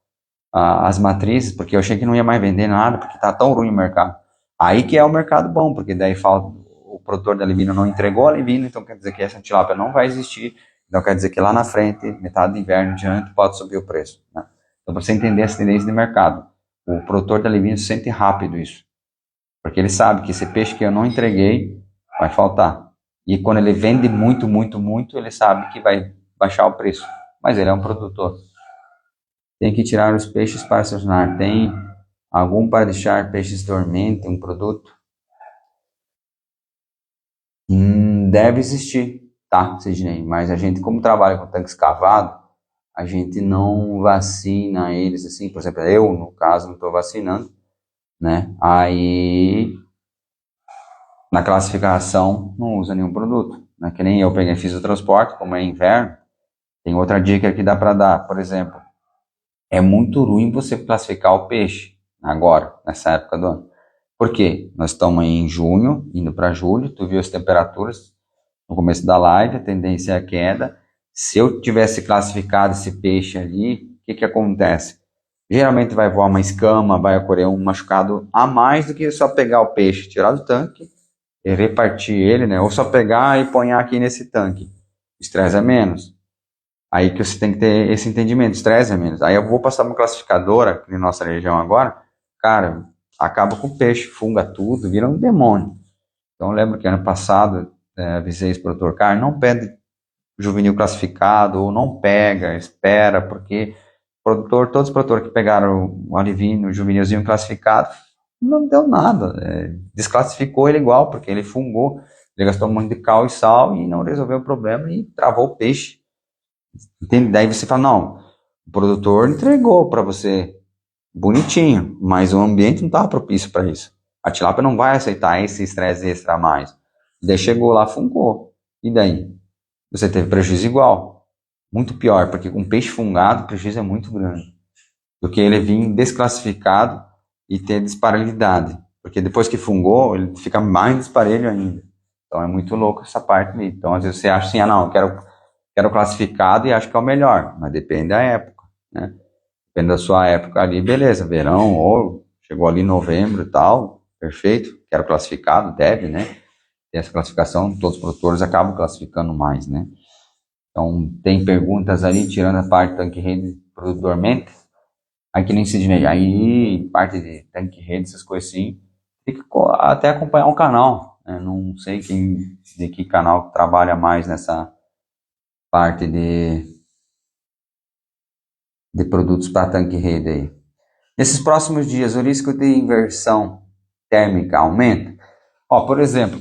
as matrizes, porque eu achei que não ia mais vender nada, porque tá tão ruim o mercado. Aí que é o mercado bom, porque daí o produtor de alivino não entregou alivino, então quer dizer que essa tilápia não vai existir. Então quer dizer que lá na frente, metade do inverno diante, pode subir o preço. Né? Então, para você entender essa tendência de mercado, o produtor de alivino sente rápido isso. Porque ele sabe que esse peixe que eu não entreguei vai faltar. E quando ele vende muito, muito, muito, ele sabe que vai baixar o preço. Mas ele é um produtor. Tem que tirar os peixes para selecionar. Tem algum para deixar peixes dormentes, um produto? Deve existir, tá, Sidney? Mas a gente, como trabalha com tanque escavado, a gente não vacina eles assim. Por exemplo, eu, no caso, não estou vacinando, né? Aí, na classificação, não usa nenhum produto. Né? Que nem eu fiz o transporte, como é inverno. Tem outra dica que dá para dar. Por exemplo, é muito ruim você classificar o peixe agora, nessa época do ano. Por quê? Nós estamos em junho, indo para julho, tu viu as temperaturas no começo da live, a tendência é a queda. Se eu tivesse classificado esse peixe ali, o que acontece? Geralmente vai voar uma escama, vai ocorrer um machucado a mais do que só pegar o peixe, tirar do tanque e repartir ele, né? Ou só pegar e pôr aqui nesse tanque. O estresse é menos. Aí que você tem que ter esse entendimento, estresse é menos. Aí eu vou passar uma classificadora aqui na nossa região agora, cara, acaba com o peixe, funga tudo, vira um demônio. Então eu lembro que ano passado, avisei esse produtor, cara, não pede juvenil classificado, ou não pega, espera, porque todos os produtores que pegaram o alivino, o juvenilzinho classificado, não deu nada, desclassificou ele igual, porque ele fungou, ele gastou um monte de cal e sal e não resolveu o problema e travou o peixe. Entende? Daí você fala, não, o produtor entregou para você bonitinho, mas o ambiente não estava propício para isso. A tilápia não vai aceitar esse estresse extra a mais. Daí chegou lá, fungou. E daí? Você teve prejuízo igual. Muito pior, porque com peixe fungado o prejuízo é muito grande. Do que ele vir desclassificado e ter disparidade. Porque depois que fungou, ele fica mais disparelho ainda. Então é muito louco essa parte ali. Então às vezes você acha assim, não, eu quero classificado e acho que é o melhor. Mas depende da época, né? Depende da sua época ali, beleza, verão, ou chegou ali novembro e tal, perfeito, quero classificado, deve, né? Tem essa classificação, todos os produtores acabam classificando mais, né? Então, tem perguntas ali, tirando a parte de tanque-rede, produto dormente, aí que nem Sidney, aí parte de tanque-rede, essas coisas assim, tem que até acompanhar um canal, né? Não sei de que canal trabalha mais nessa parte de produtos para tanque-rede aí. Nesses próximos dias, o risco de inversão térmica aumenta? Ó, por exemplo,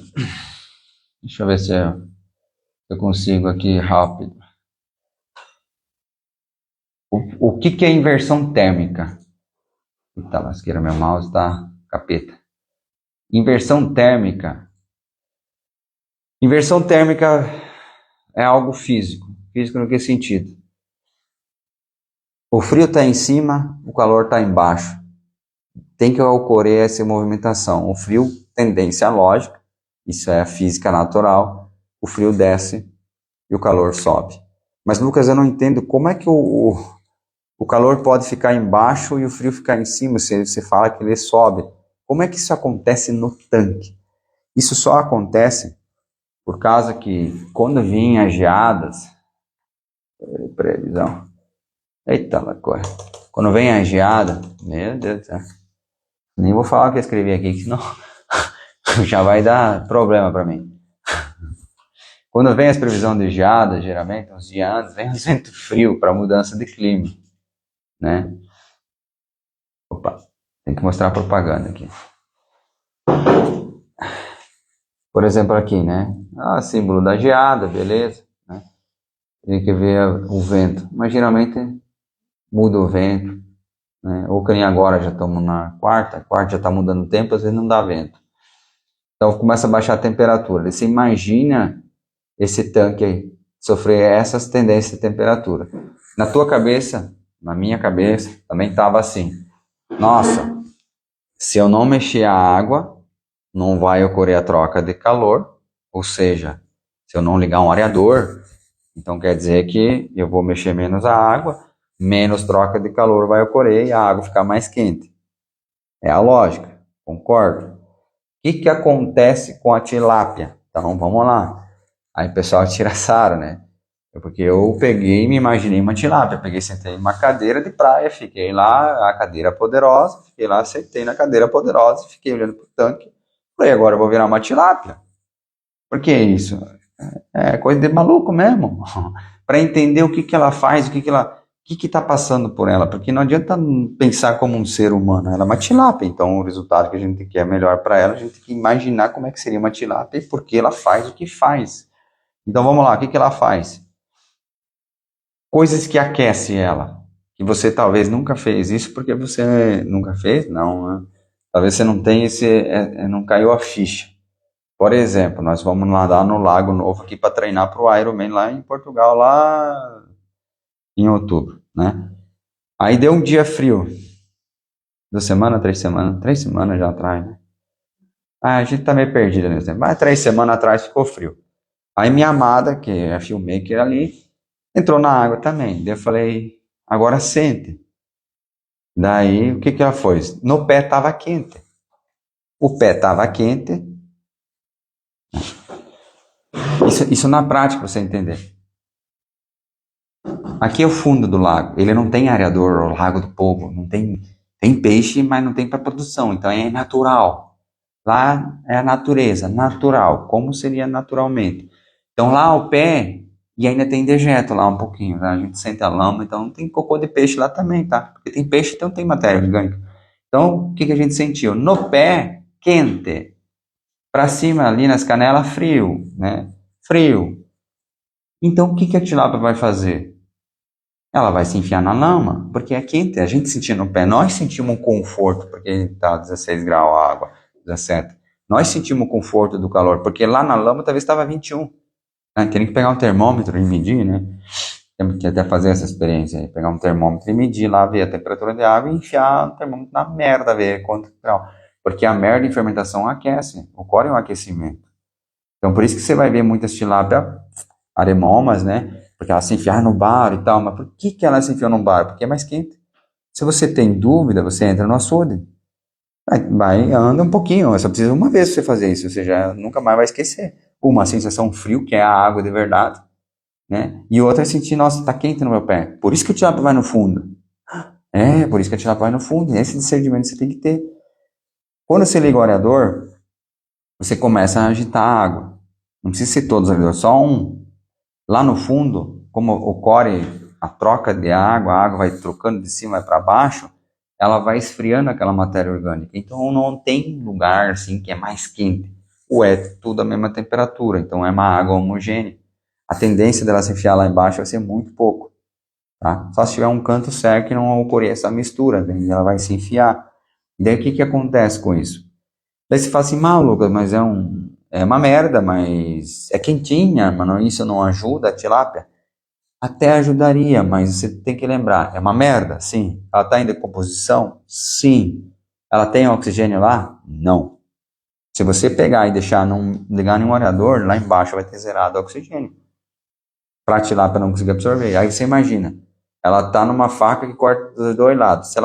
deixa eu ver se eu consigo aqui rápido. O que é inversão térmica? Eita lasqueira, meu mouse tá capeta. Inversão térmica. Inversão térmica é algo físico. Físico no que sentido? O frio está em cima, o calor está embaixo. Tem que ocorrer essa movimentação. O frio, tendência lógica, isso é a física natural. O frio desce e o calor sobe. Mas, Lucas, eu não entendo como é que o calor pode ficar embaixo e o frio ficar em cima. Você fala que ele sobe. Como é que isso acontece no tanque? Isso só acontece por causa que quando vinham as geadas, previsão, eita lacora, quando vem a geada, meu Deus do céu, nem vou falar o que eu escrevi aqui, senão já vai dar problema para mim. Quando vem as previsões de geada, geralmente, uns dias antes, vem um vento frio para mudança de clima, né? Opa, tem que mostrar a propaganda aqui. Por exemplo, aqui, né? Símbolo da geada, beleza, né? Tem que ver o vento. Mas geralmente muda o vento, né? Ou que nem agora já estamos na quarta já está mudando o tempo, às vezes não dá vento. Então começa a baixar a temperatura. Você imagina esse tanque aí sofrer essas tendências de temperatura. Na tua cabeça, na minha cabeça, também estava assim. Nossa, se eu não mexer a água, não vai ocorrer a troca de calor, ou seja, se eu não ligar um areador, então quer dizer que eu vou mexer menos a água, menos troca de calor vai ocorrer e a água ficar mais quente. É a lógica, concordo. O que acontece com a tilápia? Então vamos lá. Aí o pessoal tira sarro, né? Porque eu peguei e me imaginei uma tilápia. Peguei, sentei em uma cadeira de praia, fiquei lá, a cadeira poderosa, fiquei lá, sentei na cadeira poderosa, fiquei olhando pro tanque. Falei, agora eu vou virar uma tilápia. Por que isso? É coisa de maluco mesmo. Para entender o que ela faz, o que está passando por ela. Porque não adianta pensar como um ser humano. Ela é uma tilápia. Então o resultado que a gente quer melhor para ela, a gente tem que imaginar como é que seria uma tilápia e por que ela faz o que faz. Então vamos lá, o que ela faz? Coisas que aquecem ela. Que você talvez nunca fez isso porque você nunca fez? Não, né? Talvez você não tenha não caiu a ficha. Por exemplo, nós vamos nadar no Lago Novo aqui para treinar para o Ironman lá em Portugal, lá em outubro, né? Aí deu um dia frio. 2 semanas, 3 semanas? 3 semanas já atrás, né? A gente tá meio perdido nesse tempo. Mas 3 semanas atrás ficou frio. Aí minha amada, que é a filmmaker ali, entrou na água também. Daí eu falei, agora sente. Daí, o que ela fez? No pé estava quente. O pé estava quente. Isso na prática, pra você entender. Aqui é o fundo do lago. Ele não tem areador, o Lago do Povo. Não tem peixe, mas não tem para produção. Então é natural. Lá é a natureza, natural. Como seria naturalmente. Então lá o pé, e ainda tem dejeto lá um pouquinho. Tá? A gente sente a lama, então tem cocô de peixe lá também, tá? Porque tem peixe, então tem matéria orgânica. Então, o que a gente sentiu? No pé, quente. Para cima, ali nas canelas, frio, né? Frio. Então, o que a tilápia vai fazer? Ela vai se enfiar na lama, porque é quente. A gente sentia no pé, nós sentimos um conforto, porque está 16 graus a água, 17. Nós sentimos o conforto do calor, porque lá na lama talvez estava 21. Teria que pegar um termômetro e medir, né? Temos que até fazer essa experiência aí, pegar um termômetro e medir lá, ver a temperatura de água e enfiar o termômetro na merda, ver quanto grau. Porque a merda em fermentação aquece, ocorre um aquecimento. Então por isso que você vai ver muitas tilápia aremomas, né? Porque elas se enfiaram no bar e tal. Mas por que elas se enfiam no bar? Porque é mais quente. Se você tem dúvida, você entra no açude. Anda um pouquinho, só precisa uma vez você fazer isso, você já nunca mais vai esquecer. Uma sensação frio, que é a água de verdade, né? E outra é sentir, nossa, tá quente no meu pé. Por isso que o tilápia vai no fundo. Por isso que a tilápia vai no fundo. Esse discernimento você tem que ter. Quando você liga o areador, você começa a agitar a água. Não precisa ser todos os areadores, só um. Lá no fundo, como ocorre a troca de água, a água vai trocando de cima para baixo, ela vai esfriando aquela matéria orgânica. Então não tem lugar assim que é mais quente. Ou é tudo a mesma temperatura, então é uma água homogênea. A tendência dela se enfiar lá embaixo vai ser muito pouco. tá? Só se tiver um canto certo que não ocorrer essa mistura, daí ela vai se enfiar. E daí o que acontece com isso? Daí você fala assim, Lucas, mas é uma merda, mas é quentinha, mas isso não ajuda a tilápia? Até ajudaria, mas você tem que lembrar, é uma merda? Sim. Ela está em decomposição? Sim. Ela tem oxigênio lá? Não. Se você pegar e ligar em um aerador, lá embaixo vai ter zerado o oxigênio. Para a tilápia não conseguir absorver. Aí você imagina, ela está numa faca que corta dos dois lados. Se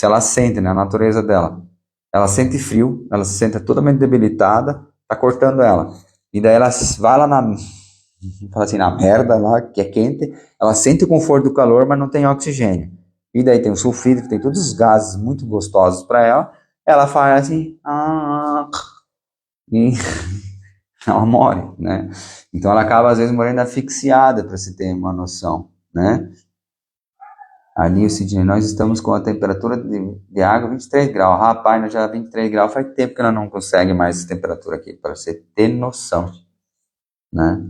ela sente, né, a natureza dela, ela sente frio, ela se sente totalmente debilitada, tá cortando ela. E daí ela vai lá fala assim, na merda lá, que é quente, ela sente o conforto do calor, mas não tem oxigênio. E daí tem o sulfídrico, tem todos os gases muito gostosos para ela faz assim, e ela morre, né? Então ela acaba às vezes morrendo asfixiada, para se ter uma noção, né? Ali, o Sidney, nós estamos com a temperatura de água 23 graus. Rapaz, nós já 23 graus, faz tempo que ela não consegue mais essa temperatura aqui, para você ter noção, né?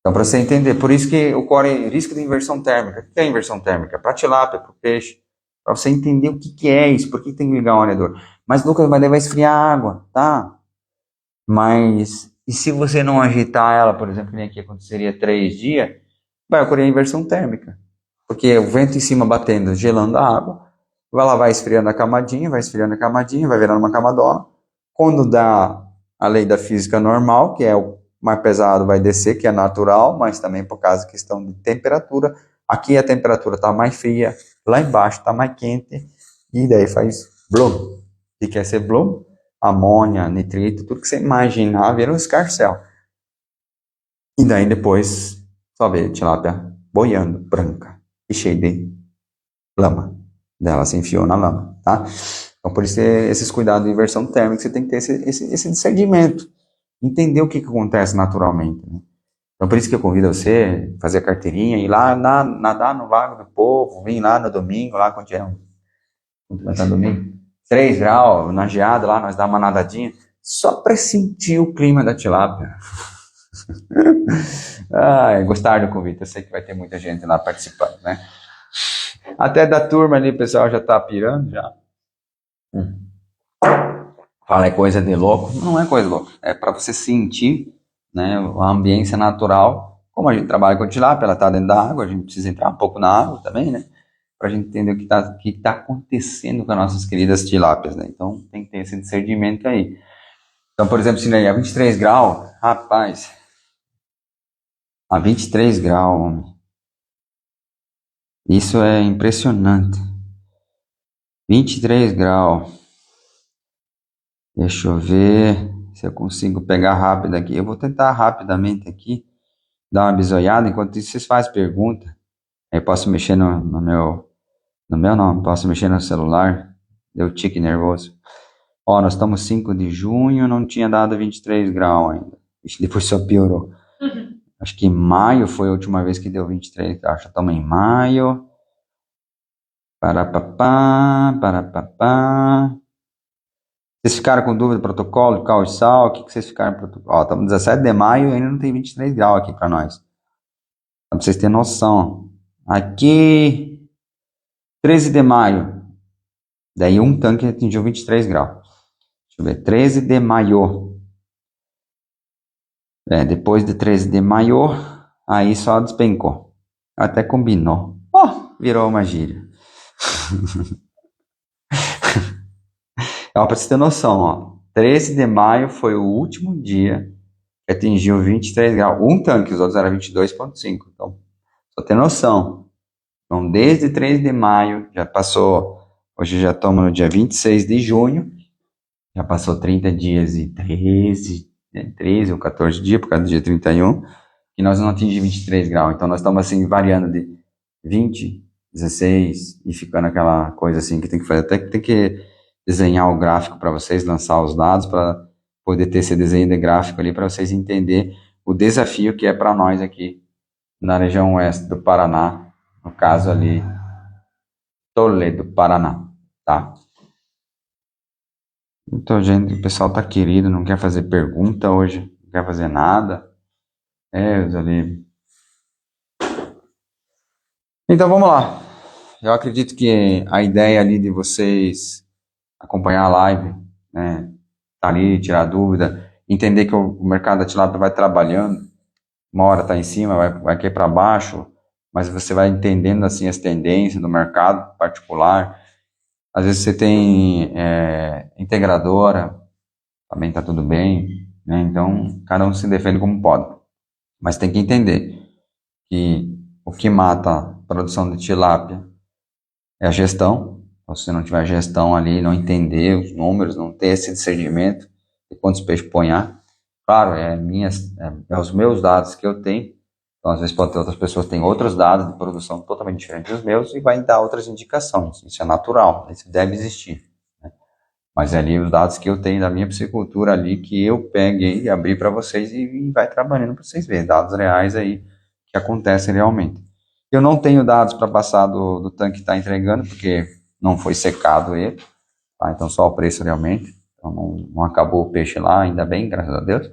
Então, para você entender, por isso que ocorre risco de inversão térmica. O que é inversão térmica? Para tilápia, para o peixe. Para você entender o que é isso, por que tem que ligar um aerador. Mas, Lucas, vai esfriar a água, tá? Mas, e se você não agitar ela, por exemplo, nem aqui aconteceria 3 dias, vai ocorrer a inversão térmica. Porque o vento em cima batendo, gelando a água, ela vai esfriando a camadinha, vai virando uma camadona. Quando dá a lei da física normal, que é o mais pesado vai descer, que é natural, mas também por causa da questão de temperatura. Aqui a temperatura está mais fria, lá embaixo está mais quente, e daí faz bloom. O que quer ser bloom? Amônia, nitrito, tudo que você imaginar vira um escarcéu. E daí depois só vê tilápia boiando, branca e cheia de lama. Dela se enfiou na lama, tá? Então por isso esses cuidados de inversão térmica, você tem que ter esse discernimento. Entender o que acontece naturalmente, né? Então, por isso que eu convido você a fazer a carteirinha, ir lá nadar no Lago do Povo, vir lá no domingo, lá quando tiver domingo, 3 graus, na geada lá, nós dá uma nadadinha, só para sentir o clima da tilápia. Gostaram do convite, eu sei que vai ter muita gente lá participando, né? Até da turma ali, o pessoal já tá pirando, já. Fala, é coisa de louco. Não é coisa louca. É para você sentir, né, a ambiência natural. Como a gente trabalha com tilápia, ela está dentro da água, a gente precisa entrar um pouco na água também, né? Para a gente entender o que tá acontecendo com as nossas queridas tilápias, né? Então tem que ter esse discernimento aí. Então, por exemplo, se a 23 graus, rapaz, a 23 graus, homem. Isso é impressionante. 23 graus. Deixa eu ver se eu consigo pegar rápido aqui. Eu vou tentar rapidamente aqui dar uma bisoiada. Enquanto isso, vocês fazem pergunta. Aí posso mexer no meu não, posso mexer no celular. Deu tique nervoso. Ó, nós estamos 5 de junho, não tinha dado 23 graus ainda. Depois só piorou. Acho que maio foi a última vez que deu 23 graus. Já estamos em maio. Parapapá. Vocês ficaram com dúvida do protocolo, cal e sal? O que vocês ficaram no protocolo? Ó, estamos 17 de maio e ainda não tem 23 graus aqui para nós. Para vocês terem noção. Aqui, 13 de maio. Daí um tanque atingiu 23 graus. Deixa eu ver, 13 de maio. Depois de 13 de maio, aí só despencou. Até combinou. Virou uma gíria. Para você ter noção, ó, 13 de maio foi o último dia que atingiu 23 graus. Um tanque, os outros eram 22,5. Então, só ter noção. Então, desde 13 de maio, já passou, hoje já estamos no dia 26 de junho, já passou 30 dias e 13 ou 14 dias, por causa do dia 31, e nós não atingimos 23 graus. Então, nós estamos assim, variando de 20, 16, e ficando aquela coisa assim que tem que fazer. Até que tem que desenhar o gráfico para vocês, lançar os dados para poder ter esse desenho de gráfico ali para vocês entenderem o desafio que é para nós aqui na região oeste do Paraná, no caso ali Toledo, Paraná, tá? Então, gente, o pessoal tá querido, não quer fazer pergunta hoje, não quer fazer nada. Deus ali. Então vamos lá. Eu acredito que a ideia ali de vocês acompanhar a live, né, tá ali, tirar dúvida, entender que o mercado da tilápia vai trabalhando, uma hora tá em cima, vai cair para baixo, mas você vai entendendo assim as tendências do mercado particular. Às vezes você tem integradora, também tá tudo bem, né? Então cada um se defende como pode, mas tem que entender que o que mata a produção de tilápia é a gestão. Então, se você não tiver gestão ali, não entender os números, não ter esse discernimento de quantos peixes ponhar, claro, é os meus dados que eu tenho. Então, às vezes pode ter outras pessoas que têm outros dados de produção totalmente diferentes dos meus e vai dar outras indicações. Isso é natural, isso deve existir, né? Mas é ali os dados que eu tenho da minha piscicultura ali, que eu peguei e abri para vocês e vai trabalhando para vocês verem, dados reais aí que acontecem realmente. Eu não tenho dados para passar do tanque que está entregando, porque não foi secado ele, tá? Então só o preço realmente. Então não acabou o peixe lá, ainda bem, graças a Deus.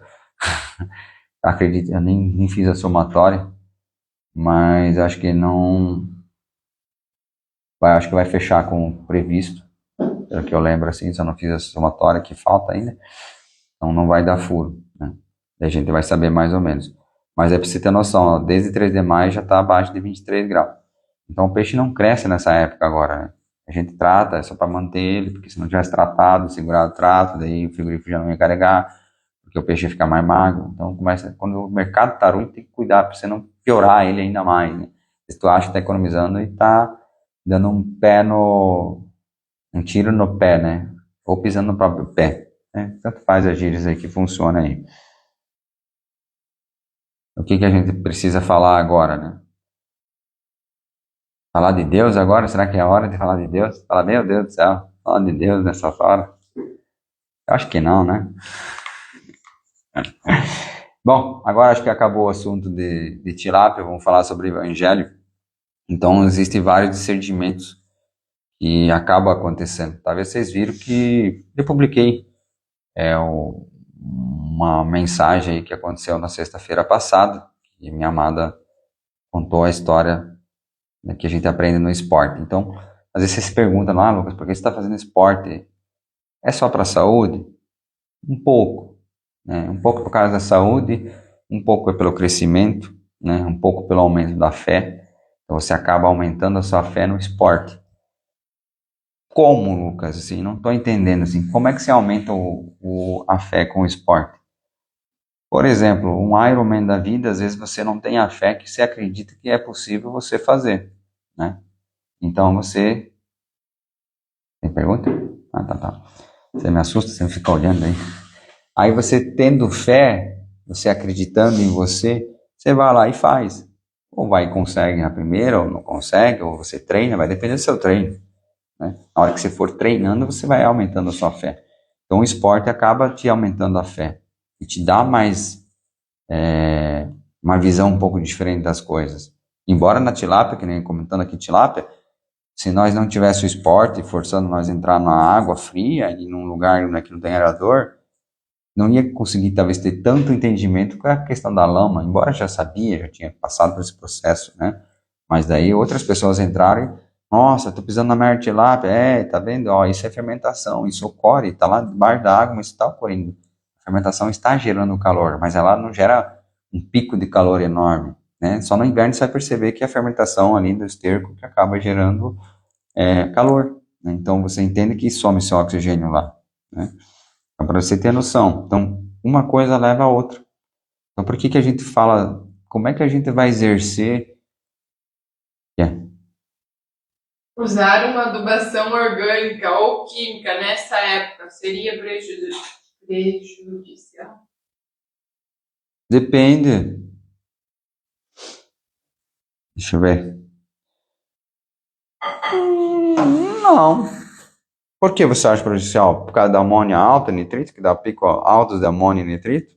Acredito, eu nem fiz a somatória, mas acho que não. Acho que vai fechar com o previsto, pelo que eu lembro assim, só não fiz a somatória que falta ainda. Então não vai dar furo, né? E a gente vai saber mais ou menos. Mas é para você ter noção, ó, desde 3 de maio já está abaixo de 23 graus. Então o peixe não cresce nessa época agora, né? A gente trata, é só para manter ele, porque se não tivesse tratado, segurado o trato, daí o frigorífico já não ia carregar, porque o peixe ia ficar mais magro. Então quando o mercado tá ruim, tem que cuidar para você não piorar ele ainda mais, né? Se tu acha que tá economizando e tá dando um tiro no pé, né? Ou pisando no próprio pé, né? Tanto faz as gírias aí que funciona aí. O que a gente precisa falar agora, né? Falar de Deus agora? Será que é a hora de falar de Deus? Falar, meu Deus do céu, falar de Deus nessa hora? Eu acho que não, né? Bom, agora acho que acabou o assunto de tilápia, vamos falar sobre o evangelho. Então, existem vários discernimentos que acabam acontecendo. Talvez vocês viram que eu publiquei uma mensagem aí que aconteceu na sexta-feira passada, e minha amada contou a história, né, que a gente aprende no esporte. Então, às vezes você se pergunta, Lucas, por que você está fazendo esporte? É só para a saúde? Um pouco, né? Um pouco por causa da saúde, um pouco é pelo crescimento, né? Um pouco pelo aumento da fé. Então você acaba aumentando a sua fé no esporte. Como, Lucas? Assim, não estou entendendo assim. Como é que você aumenta a fé com o esporte? Por exemplo, um Ironman da vida, às vezes você não tem a fé que você acredita que é possível você fazer, né? Então você... Tem pergunta? Ah, tá. Você me assusta, você fica olhando aí. Aí você tendo fé, você acreditando em você, você vai lá e faz. Ou vai e consegue na primeira, ou não consegue, ou você treina, vai depender do seu treino, né? Na hora que você for treinando, você vai aumentando a sua fé. Então o esporte acaba te aumentando a fé e te dá mais uma visão um pouco diferente das coisas. Embora na tilápia, que nem comentando aqui tilápia, se nós não tivéssemos o esporte, forçando nós a entrar na água fria e num lugar que não tem aerador, não ia conseguir talvez ter tanto entendimento com a questão da lama, embora já sabia, já tinha passado por esse processo, né? Mas daí outras pessoas entraram e, nossa, tô pisando na merda de tilápia, tá vendo? Ó, isso é fermentação, isso ocorre, tá lá debaixo da água, mas está ocorrendo. A fermentação está gerando calor, mas ela não gera um pico de calor enorme, né? Só no inverno você vai perceber que a fermentação ali do esterco que acaba gerando calor, né? Então você entende que some seu oxigênio lá, né? Então, para você ter noção. Então, uma coisa leva a outra. Então, por que a gente fala, como é que a gente vai exercer? Usar uma adubação orgânica ou química nessa época seria prejudicial? Depende. Deixa eu ver. Não. Por que você acha prejudicial? Por causa da amônia alta, nitrito, que dá pico altos de amônia e nitrito,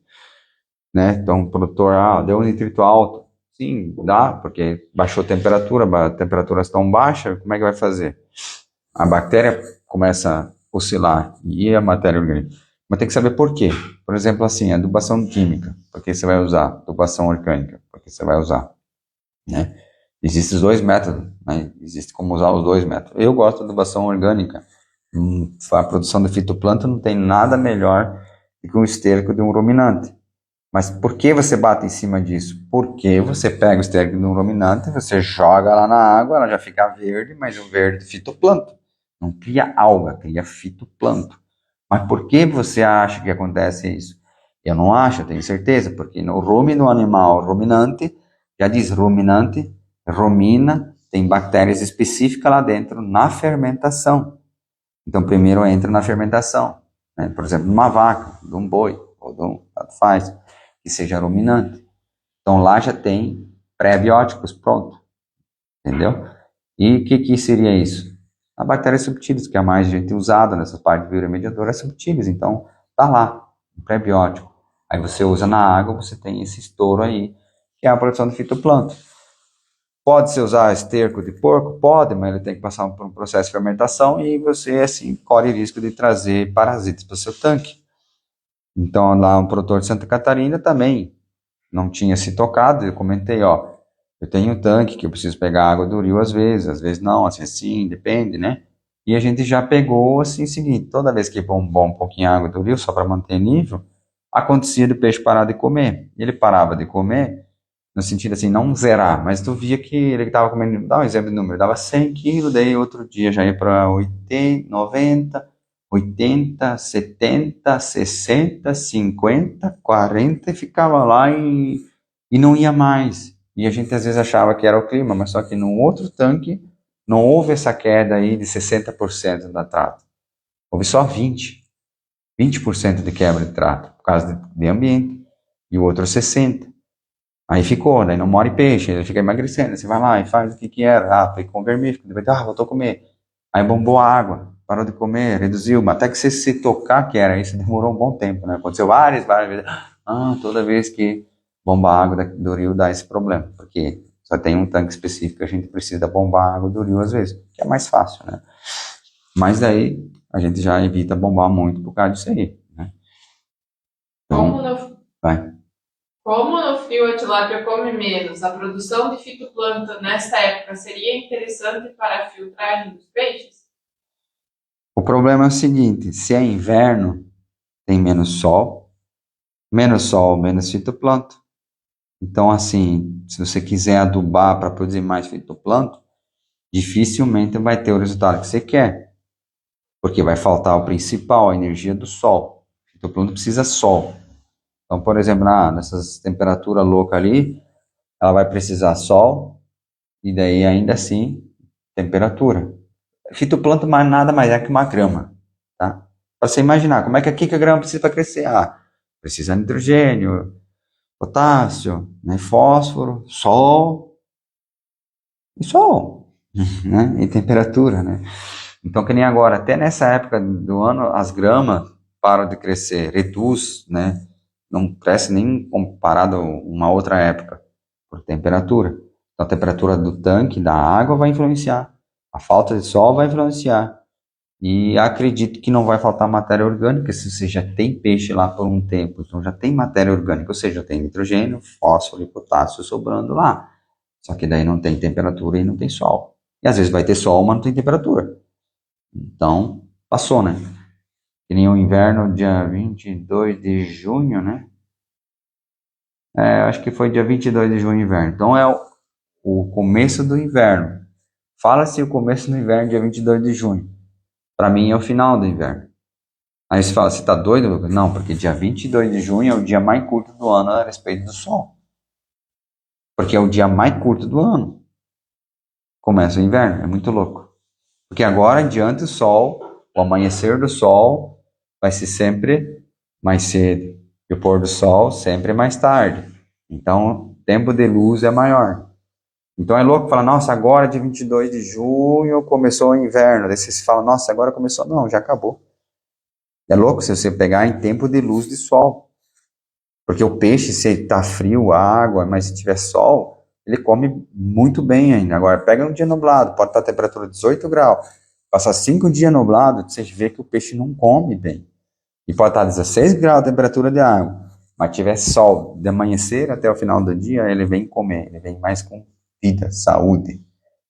né? Então, o produtor, deu um nitrito alto. Sim, dá, porque baixou a temperatura, temperaturas tão baixas, como é que vai fazer? A bactéria começa a oscilar, e a matéria orgânica. Mas tem que saber por quê. Por exemplo, assim, adubação química, por que você vai usar? Adubação orgânica, por que você vai usar? Né? Existem os dois métodos, né? Existe como usar os dois métodos. Eu gosto de adubação orgânica. A produção de fitoplâncton não tem nada melhor do que um esterco de um ruminante. Mas por que você bate em cima disso? Porque você pega o esterco de um ruminante, você joga lá na água, ela já fica verde, mas o verde de fitoplâncton. Não cria alga, cria fitoplâncton. Mas por que você acha que acontece isso? Eu não acho, eu tenho certeza, porque no rumen do animal ruminante, já diz ruminante, rumina, tem bactérias específicas lá dentro na fermentação. Então, primeiro entra na fermentação, né? Por exemplo, numa vaca, de um boi, ou de um, tanto faz, que seja ruminante. Então, lá já tem pré-bióticos, pronto, entendeu? E o que seria isso? A bactéria subtilis, que é a mais gente usada nessa parte de bioremediadora, é subtilis. Então, tá lá, um pré-biótico. Aí você usa na água, você tem esse estouro aí, que é a produção de fitoplâncton. Pode-se usar esterco de porco? Pode, mas ele tem que passar por um processo de fermentação e você, assim, corre risco de trazer parasitas para o seu tanque. Então, lá um produtor de Santa Catarina também não tinha se tocado, eu comentei, ó, eu tenho um tanque que eu preciso pegar água do rio às vezes não, assim, sim, depende, né? E a gente já pegou, assim, o seguinte, toda vez que bombou um pouquinho a água do rio, só para manter nível, acontecia do peixe parar de comer. Ele parava de comer, no sentido assim, não zerar, mas tu via que ele estava comendo, dá um exemplo de número, dava 100 quilos, daí outro dia já ia para 80, 90, 80, 70, 60, 50, 40 e ficava lá e não ia mais. E a gente às vezes achava que era o clima, mas só que no outro tanque não houve essa queda aí de 60% da trato. Houve só 20% de quebra de trato, por causa de ambiente, e o outro 60%. Aí ficou, daí não mora peixe, ele fica emagrecendo, você vai lá e faz o que era, foi com vermífugo, depois, voltou a comer. Aí bombou a água, parou de comer, reduziu, mas até que você se tocar que era isso, demorou um bom tempo, né? Aconteceu várias vezes. Toda vez que bomba a água do rio dá esse problema, porque só tem um tanque específico, a gente precisa bombar a água do rio às vezes, que é mais fácil, né? Mas daí a gente já evita bombar muito por causa disso aí, né? Então, Como no frio a tilápia come menos, a produção de fitoplâncton nesta época seria interessante para a filtragem dos peixes? O problema é o seguinte, se é inverno, tem menos sol, menos fitoplâncton. Então, assim, se você quiser adubar para produzir mais fitoplâncton, dificilmente vai ter o resultado que você quer, porque vai faltar o principal, a energia do sol. O fitoplâncton precisa de sol. Então, por exemplo, nessas temperaturas loucas ali, ela vai precisar sol, e daí ainda assim, temperatura. Fitoplâncton nada mais é que uma grama, tá? Para você imaginar, como é que a grama precisa para crescer? Precisa de nitrogênio, potássio, né, fósforo, sol, né, e temperatura, né? Então, que nem agora, até nessa época do ano, as gramas param de crescer, reduz, né? Não cresce nem comparado a uma outra época, por temperatura. Então, a temperatura do tanque, da água, vai influenciar. A falta de sol vai influenciar. E acredito que não vai faltar matéria orgânica se você já tem peixe lá por um tempo. Então, já tem matéria orgânica, ou seja, tem nitrogênio, fósforo e potássio sobrando lá. Só que daí não tem temperatura e não tem sol. E às vezes vai ter sol, mas não tem temperatura. Então, passou, né? Que nem o inverno, dia 22 de junho, né? Acho que foi dia 22 de junho, inverno. Então, é o começo do inverno. Fala-se o começo do inverno, dia 22 de junho. Para mim, é o final do inverno. Aí você fala, você tá doido, Lucas? Não, porque dia 22 de junho é o dia mais curto do ano a respeito do sol. Porque é o dia mais curto do ano. Começa o inverno, é muito louco. Porque agora, adiante, o sol, o amanhecer do sol vai ser sempre mais cedo. E o pôr do sol sempre mais tarde. Então, o tempo de luz é maior. Então é louco falar, nossa, agora dia 22 de junho começou o inverno. Daí você fala, nossa, agora começou. Não, já acabou. É louco se você pegar em tempo de luz de sol. Porque o peixe, se está frio, a água, mas se tiver sol, ele come muito bem ainda. Agora, pega um dia nublado, pode estar a temperatura 18 graus. Passar 5 dias nublado, você vê que o peixe não come bem. E pode estar 16 graus a temperatura de água, mas tiver sol de amanhecer até o final do dia, ele vem comer, ele vem mais com vida, saúde,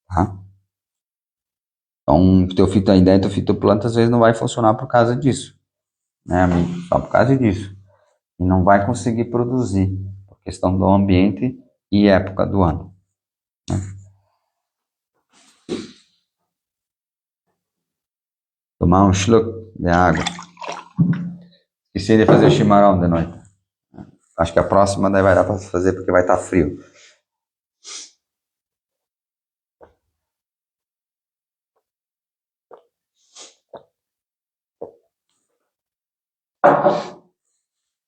tá? Então, a ideia do fitoplanta às vezes não vai funcionar por causa disso, né, amigo? Só por causa disso. E não vai conseguir produzir, por questão do ambiente e época do ano, né? Tomar um schluck de água. Esqueci de fazer chimarrão de noite. Acho que a próxima daí vai dar para fazer porque vai estar frio.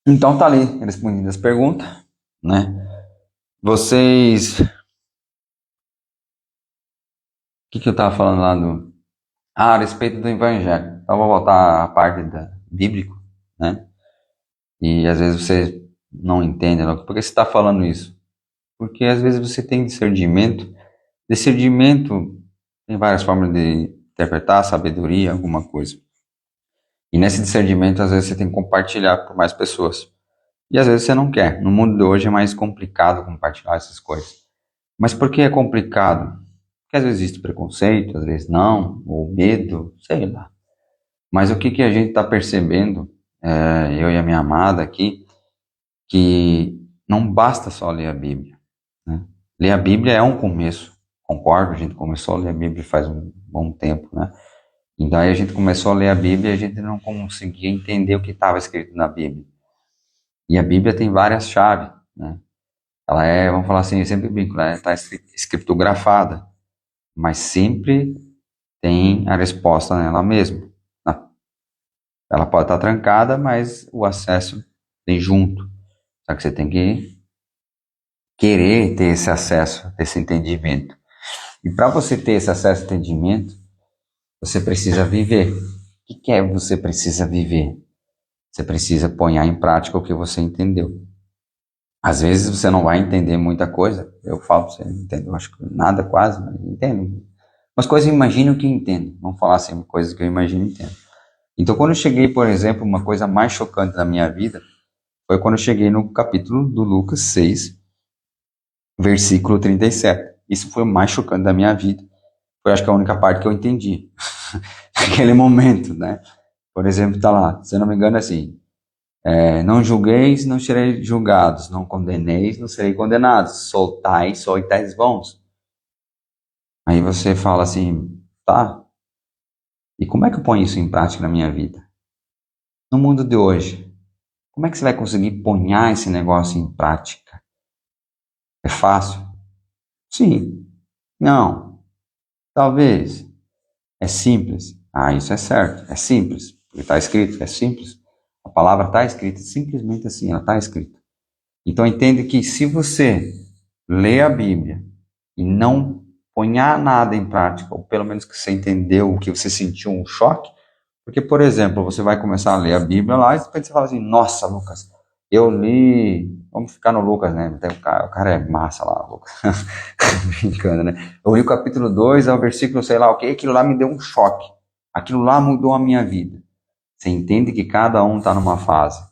Então tá ali, respondidas as perguntas, né? Vocês... O que eu tava falando lá do... a respeito do evangelho. Então vou voltar à parte da bíblico, né? E às vezes você não entende, por que você está falando isso? Porque às vezes você tem discernimento. Discernimento tem várias formas de interpretar, sabedoria, alguma coisa. E nesse discernimento, às vezes você tem que compartilhar com mais pessoas. E às vezes você não quer. No mundo de hoje é mais complicado compartilhar essas coisas. Mas por que é complicado? Porque às vezes existe preconceito, às vezes não, ou medo, sei lá. Mas o que a gente está percebendo, eu e a minha amada aqui, que não basta só ler a Bíblia, né? Ler a Bíblia é um começo, concordo, a gente começou a ler a Bíblia faz um bom tempo, né? Então aí a gente começou a ler a Bíblia e a gente não conseguia entender o que estava escrito na Bíblia. E a Bíblia tem várias chaves, né? Ela é, vamos falar assim, eu sempre brinco, ela está escriptografada, mas sempre tem a resposta nela mesma. Ela pode estar trancada, mas o acesso vem junto. Só que você tem que querer ter esse acesso, esse entendimento. E para você ter esse acesso, entendimento, você precisa viver. O que é você precisa viver? Você precisa pôr em prática o que você entendeu. Às vezes você não vai entender muita coisa. Eu falo para você, não entendo, eu acho que nada quase, mas entendo. Umas coisas eu imagino que entendo. Vamos falar assim, coisas que eu imagino e entendo. Então quando eu cheguei, por exemplo, uma coisa mais chocante da minha vida, foi quando eu cheguei no capítulo do Lucas 6, versículo 37. Isso foi o mais chocante da minha vida. Foi, acho que, a única parte que eu entendi. Naquele momento, né? Por exemplo, tá lá, se eu não me engano, assim, não julgueis, não sereis julgados, não condeneis, não sereis condenados, soltai, sois bons. Aí você fala assim, tá, e como é que eu ponho isso em prática na minha vida? No mundo de hoje, como é que você vai conseguir pôr esse negócio em prática? É fácil? Sim. Não. Talvez. É simples? Ah, isso é certo. É simples. Porque está escrito, é simples. A palavra está escrita simplesmente assim, ela está escrita. Então entende que se você lê a Bíblia e não põe nada em prática, ou pelo menos que você entendeu, o que você sentiu um choque, porque, por exemplo, você vai começar a ler a Bíblia lá e depois você fala assim, nossa, Lucas, eu li... Vamos ficar no Lucas, né? O cara é massa lá, Lucas. Brincando, né? Eu li o capítulo 2 ao versículo sei lá o que, aquilo lá me deu um choque. Aquilo lá mudou a minha vida. Você entende que cada um está numa fase,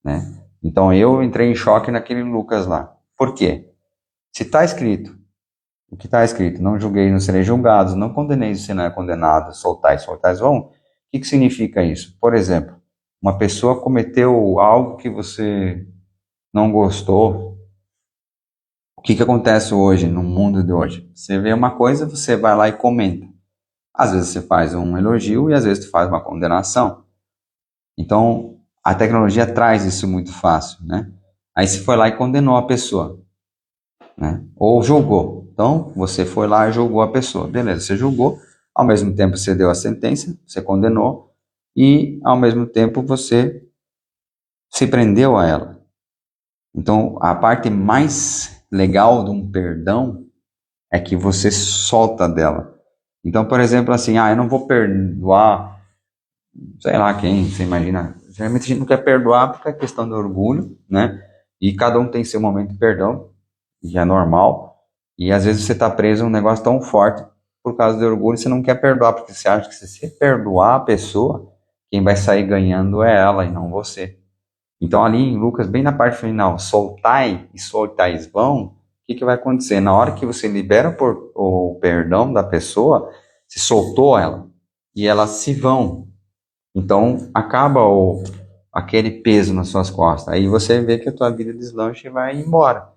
né? Então eu entrei em choque naquele Lucas lá. Por quê? Se está escrito, o que está escrito, não julgueis, não sereis julgados, não condeneis, se não é condenado, soltais vão. O que significa isso? Por exemplo, uma pessoa cometeu algo que você não gostou. O que acontece hoje, no mundo de hoje? Você vê uma coisa, você vai lá e comenta. Às vezes você faz um elogio e às vezes você faz uma condenação. Então, a tecnologia traz isso muito fácil, né? Aí você foi lá e condenou a pessoa, né? Ou julgou. Então, você foi lá e julgou a pessoa. Beleza, você julgou, ao mesmo tempo você deu a sentença, você condenou, e ao mesmo tempo você se prendeu a ela. Então, a parte mais legal de um perdão é que você solta dela. Então, por exemplo, assim, eu não vou perdoar, sei lá quem, você imagina. Geralmente a gente não quer perdoar porque é questão do orgulho, né? E cada um tem seu momento de perdão, e é normal. E às vezes você está preso a um negócio tão forte por causa do orgulho, você não quer perdoar, porque você acha que se você perdoar a pessoa, quem vai sair ganhando é ela e não você. Então ali em Lucas, bem na parte final, soltai e soltais vão, o que vai acontecer? Na hora que você libera o perdão da pessoa, você soltou ela e elas se vão. Então acaba aquele peso nas suas costas. Aí você vê que a tua vida deslancha e vai embora.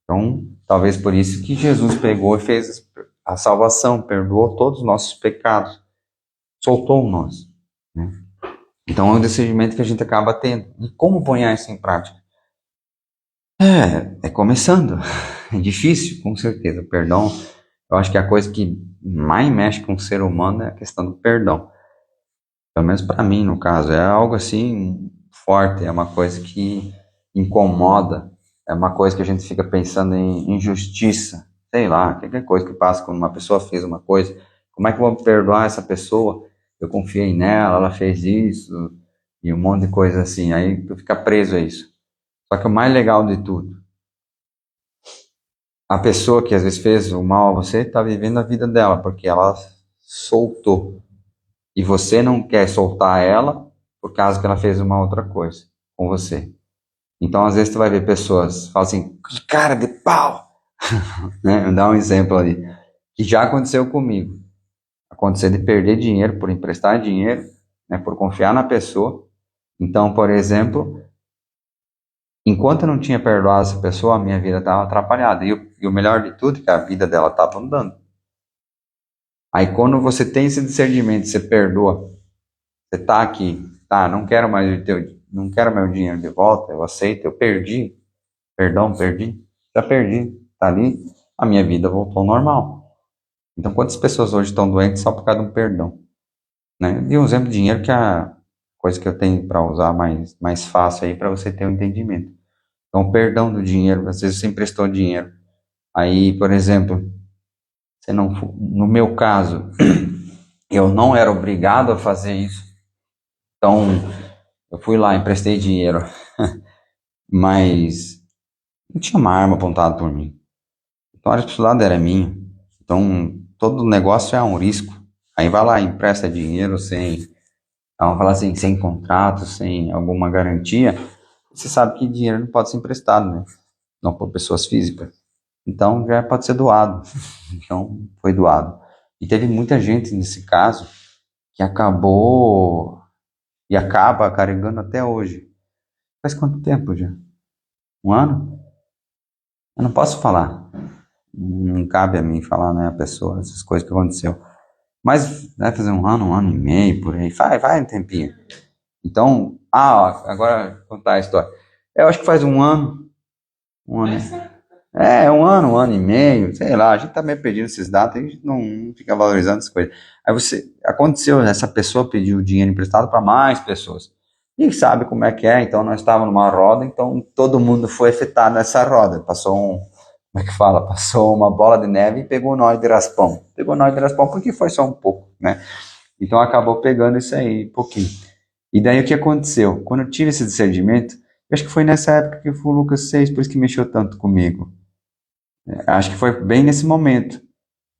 Então, talvez por isso que Jesus pegou e fez a salvação, perdoou todos os nossos pecados, soltou nós, né? Então é um discernimento que a gente acaba tendo. E como pôr isso em prática? É começando. É difícil, com certeza. O perdão, eu acho que a coisa que mais mexe com o ser humano é a questão do perdão. Pelo menos para mim, no caso, é algo assim forte, é uma coisa que incomoda, é uma coisa que a gente fica pensando em injustiça, sei lá, qualquer coisa que passa quando uma pessoa fez uma coisa, como é que eu vou perdoar essa pessoa? Eu confiei nela, ela fez isso, e um monte de coisa assim, aí tu fica preso a isso. Só que o mais legal de tudo, a pessoa que às vezes fez o mal a você está vivendo a vida dela, porque ela soltou. E você não quer soltar ela por causa que ela fez uma outra coisa com você. Então, às vezes, tu vai ver pessoas, falam assim, que cara de pau! Né? Vou dar um exemplo ali, que já aconteceu comigo. Aconteceu de perder dinheiro por emprestar dinheiro, né, por confiar na pessoa. Então, por exemplo, enquanto eu não tinha perdoado essa pessoa, a minha vida estava atrapalhada. E o melhor de tudo é que a vida dela estava andando. Aí quando você tem esse discernimento, você perdoa, você tá aqui, tá, não quero mais meu dinheiro de volta, eu aceito, eu perdi, perdão, perdi, já perdi, tá ali, a minha vida voltou ao normal. Então quantas pessoas hoje estão doentes só por causa de um perdão? Né? E um exemplo de dinheiro que é a coisa que eu tenho para usar mais fácil aí para você ter um entendimento. Então o perdão do dinheiro, às vezes você emprestou dinheiro, aí, por exemplo, você não, no meu caso, eu não era obrigado a fazer isso. Então, eu fui lá, emprestei dinheiro, mas não tinha uma arma apontada por mim. Então, a responsabilidade era minha. Então, todo negócio é um risco. Aí vai lá, empresta dinheiro vamos falar assim, sem contrato, sem alguma garantia. Você sabe que dinheiro não pode ser emprestado, né? Não por pessoas físicas. Então, já pode ser doado. Então, foi doado. E teve muita gente nesse caso que acabou e acaba carregando até hoje. Faz quanto tempo já? Um ano? Eu não posso falar. Não cabe a mim falar, né, a pessoa, essas coisas que aconteceu. Mas vai fazer um ano e meio, por aí. Vai um tempinho. Então, agora vou contar a história. Eu acho que faz um ano. Um ano e meio, sei lá, a gente tá meio pedindo esses dados, a gente não fica valorizando essas coisas. Aí aconteceu, essa pessoa pediu dinheiro emprestado para mais pessoas. E sabe como é que é, então nós estávamos numa roda, então todo mundo foi afetado nessa roda. Passou uma bola de neve e pegou nós de raspão. Pegou nós de raspão porque foi só um pouco, né? Então acabou pegando isso aí, um pouquinho. E daí o que aconteceu? Quando eu tive esse discernimento, eu acho que foi nessa época que foi o Lucas 6, por isso que mexeu tanto comigo. Acho que foi bem nesse momento,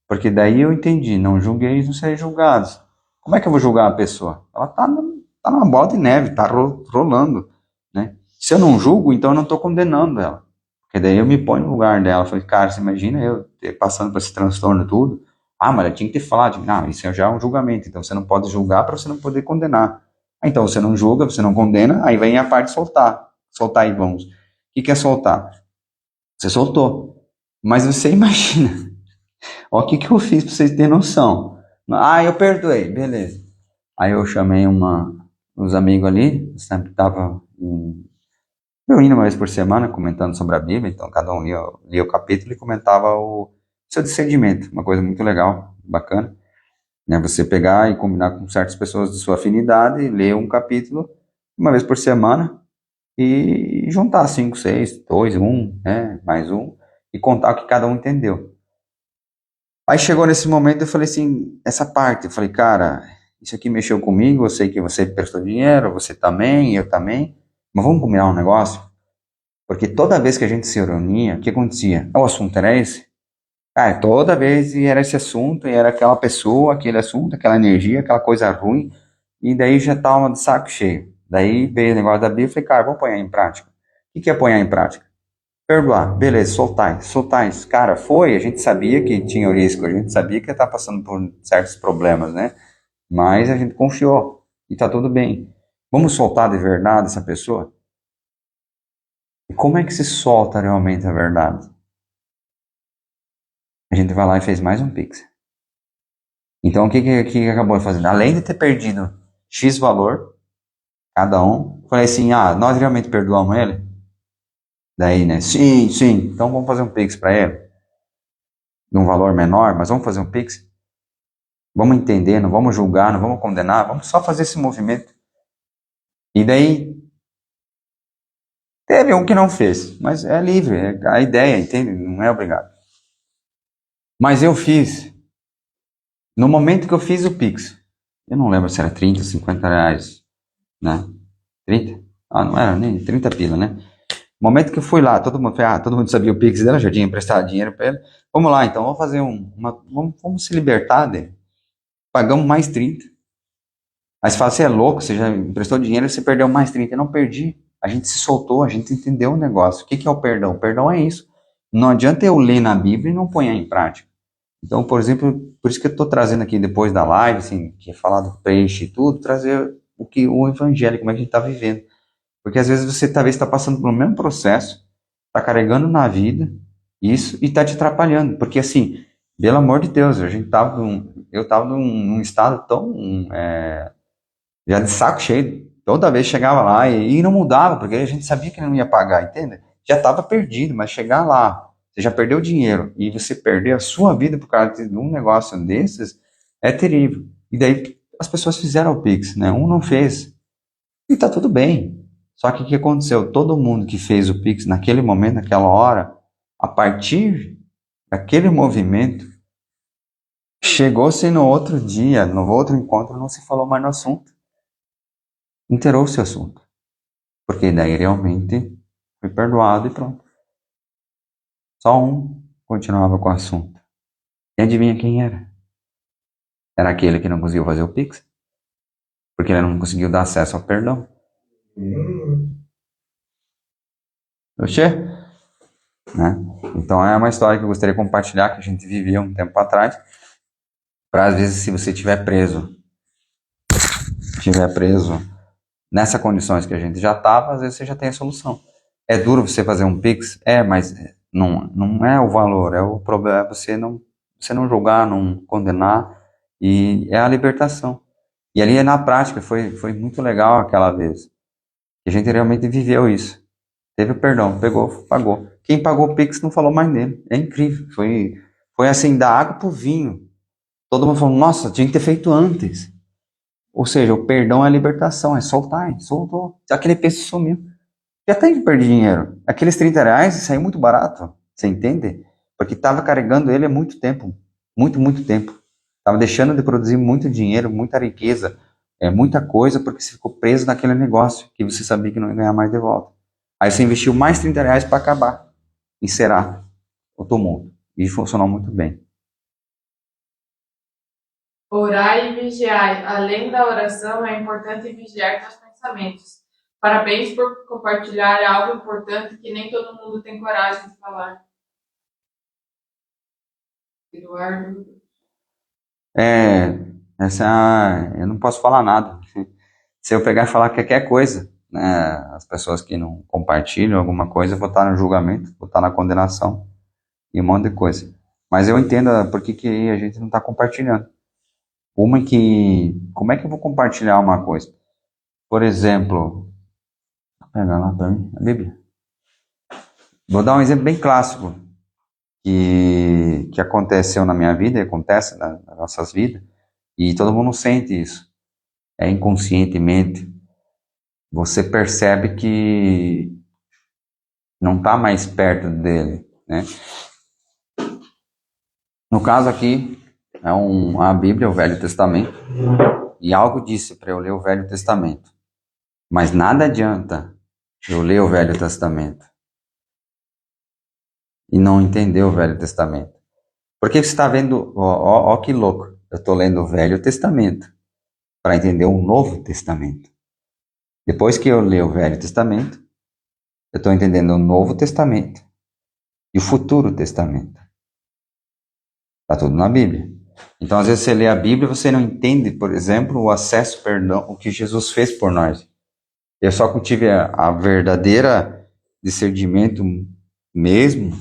porque daí eu entendi, não julgueis, não sereis julgados. Como é que eu vou julgar uma pessoa? Ela tá numa bola de neve, tá rolando, né? Se eu não julgo, então eu não estou condenando ela, porque daí eu me ponho no lugar dela. Falei, cara, você imagina eu passando por esse transtorno tudo? Mas ela tinha que ter falado, não, isso já é um julgamento, então você não pode julgar para você não poder condenar. Então você não julga, você não condena, aí vem a parte de soltar e vamos. O que é soltar? Você soltou. Mas você imagina, ó, o que eu fiz para vocês terem noção. Eu perdoei, beleza. Aí eu chamei uns amigos ali, sempre estava reunindo uma vez por semana, comentando sobre a Bíblia, então cada um lia o capítulo e comentava o seu discernimento, uma coisa muito legal, bacana, né? Você pegar e combinar com certas pessoas de sua afinidade, ler um capítulo uma vez por semana e juntar 5, 6, 2, 1, né, mais um, e contar o que cada um entendeu. Aí chegou nesse momento, eu falei assim, essa parte, eu falei, cara, isso aqui mexeu comigo, eu sei que você prestou dinheiro, você também, eu também, mas vamos combinar um negócio? Porque toda vez que a gente se reunia, o que acontecia? O assunto era esse? Cara, toda vez era esse assunto, e era aquela pessoa, aquele assunto, aquela energia, aquela coisa ruim, e daí já estava de saco cheio. Daí veio o negócio da Bíblia e falei, cara, vamos pôr em prática. O que é pôr em prática? Perdoar, beleza, soltar. Cara, a gente sabia que tinha o risco, a gente sabia que ia estar passando por certos problemas, né? Mas a gente confiou e tá tudo bem. Vamos soltar de verdade essa pessoa? E como é que se solta realmente a verdade? A gente vai lá e fez mais um Pix. Então o que acabou fazendo? Além de ter perdido X valor, cada um, falei assim, nós realmente perdoamos ele? Daí, né? Sim. Então vamos fazer um Pix para ele. De um valor menor, mas vamos fazer um Pix? Vamos entender, não vamos julgar, não vamos condenar, vamos só fazer esse movimento. E daí, teve um que não fez, mas é livre, é a ideia, entende? Não é obrigado. Mas eu fiz. No momento que eu fiz o Pix, eu não lembro se era 30, 50 reais, né? 30? Não era nem 30 pila, né? No momento que eu fui lá, todo mundo sabia o Pix dela, já tinha emprestado dinheiro para ele. Vamos lá, então, vamos fazer vamos se libertar dele. Pagamos mais 30. Aí você fala, você é louco, você já emprestou dinheiro e você perdeu mais 30. Eu não perdi. A gente se soltou, a gente entendeu o negócio. O que é o perdão? O perdão é isso. Não adianta eu ler na Bíblia e não pôr em prática. Então, por exemplo, por isso que eu estou trazendo aqui depois da live, assim, que é falar do peixe e tudo, trazer o evangelho, como é que a gente está vivendo. Porque às vezes você talvez está passando pelo mesmo processo, está carregando na vida isso e está te atrapalhando. Porque assim, pelo amor de Deus, eu estava num estado tão já de saco cheio. Toda vez chegava lá e não mudava, porque a gente sabia que não ia pagar, entende? Já estava perdido, mas chegar lá, você já perdeu dinheiro e você perder a sua vida por causa de um negócio desses, é terrível. E daí as pessoas fizeram o Pix, né? Um não fez. E tá tudo bem. Só que o que aconteceu? Todo mundo que fez o Pix naquele momento, naquela hora, a partir daquele movimento, chegou-se no outro dia, no outro encontro, não se falou mais no assunto. Inteirou-se o assunto. Porque daí realmente foi perdoado e pronto. Só um continuava com o assunto. E adivinha quem era? Era aquele que não conseguiu fazer o Pix. Porque ele não conseguiu dar acesso ao perdão. Oxê? Né? Então é uma história que eu gostaria de compartilhar, que a gente vivia um tempo atrás. Para às vezes, se você estiver preso nessas condições que a gente já estava, às vezes você já tem a solução. É duro você fazer um Pix? Mas não é o valor, o problema é você não julgar, não condenar, e é a libertação. E ali na prática foi muito legal aquela vez. A gente realmente viveu isso. Teve o perdão, pegou, pagou. Quem pagou o Pix não falou mais nele. É incrível. Foi assim, da água pro vinho. Todo mundo falou, nossa, tinha que ter feito antes. Ou seja, o perdão é a libertação, é soltar, soltou. Aquele peixe sumiu. Já tem que perder dinheiro. Aqueles 30 reais saiu muito barato, você entende? Porque estava carregando ele há muito tempo, muito tempo. Estava deixando de produzir muito dinheiro, muita riqueza, muita coisa, porque você ficou preso naquele negócio que você sabia que não ia ganhar mais de volta. Aí você investiu mais 30 reais para acabar, encerrar o tumulto. E funcionou muito bem. Orai e vigiai. Além da oração, é importante vigiar seus pensamentos. Parabéns por compartilhar algo importante que nem todo mundo tem coragem de falar. Eduardo. Eu não posso falar nada. Se eu pegar e falar qualquer coisa, né, as pessoas que não compartilham alguma coisa, eu vou estar no julgamento, vou estar na condenação e um monte de coisa. Mas eu entendo por que a gente não está compartilhando. Como é que eu vou compartilhar uma coisa? Por exemplo, vou pegar lá para mim, a Bíblia. Vou dar um exemplo bem clássico que aconteceu na minha vida e acontece nas nossas vidas, e todo mundo sente isso. Inconscientemente, você percebe que não está mais perto dele, né? No caso aqui, a Bíblia, o Velho Testamento, e algo disse para eu ler o Velho Testamento. Mas nada adianta eu ler o Velho Testamento e não entender o Velho Testamento. Porque você está vendo, ó que louco, eu estou lendo o Velho Testamento para entender o Novo Testamento. Depois que eu ler o Velho Testamento, eu estou entendendo o Novo Testamento e o Futuro Testamento. Está tudo na Bíblia. Então, às vezes, você lê a Bíblia e você não entende, por exemplo, o acesso, perdão, o que Jesus fez por nós. Eu só tive a verdadeira discernimento mesmo,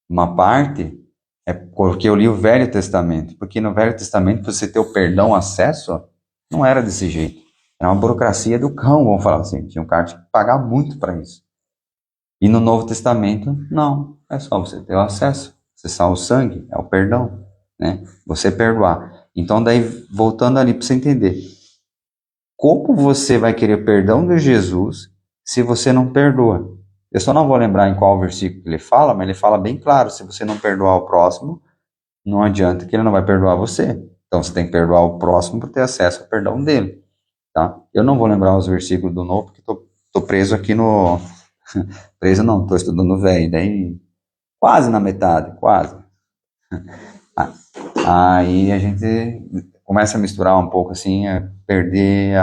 uma parte, é porque eu li o Velho Testamento. Porque no Velho Testamento, para você ter o perdão, acesso, não era desse jeito. Era uma burocracia do cão, vamos falar assim. Tinha um cara que tinha que pagar muito para isso. E no Novo Testamento, não. É só você ter o acesso. Acessar o sangue, é o perdão, né? Você perdoar. Então, daí, voltando ali para você entender. Como você vai querer perdão de Jesus se você não perdoa? Eu só não vou lembrar em qual versículo ele fala, mas ele fala bem claro, se você não perdoar o próximo, não adianta que ele não vai perdoar você. Então você tem que perdoar o próximo para ter acesso ao perdão dele. Tá? Eu não vou lembrar os versículos do novo, porque estou preso aqui no... preso não, estou estudando o velho, daí quase na metade, quase. Aí a gente começa a misturar um pouco assim, a perder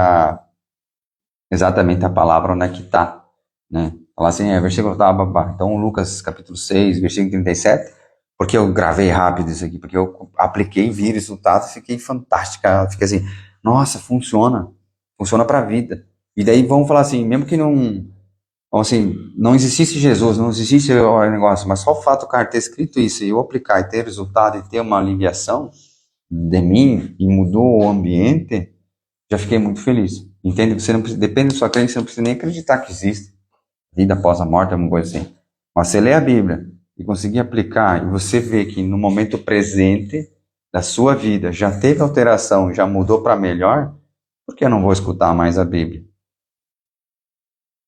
exatamente a palavra onde é que está, né? Falar assim, versículo tal, babá. Então Lucas capítulo 6, versículo 37, porque eu gravei rápido isso aqui, porque eu apliquei, vi resultados, fiquei fantástica, fiquei assim, nossa, funciona para a vida. E daí vamos falar assim, mesmo que não existisse Jesus, não existisse o negócio, mas só o fato do cara ter escrito isso e eu aplicar e ter resultado e ter uma aliviação de mim e mudou o ambiente, já fiquei muito feliz. Entende? Você não precisa, depende da sua crença, você não precisa nem acreditar que existe vida após a morte, alguma coisa assim. Mas você lê a Bíblia e conseguir aplicar e você vê que no momento presente da sua vida já teve alteração, já mudou para melhor, por que eu não vou escutar mais a Bíblia?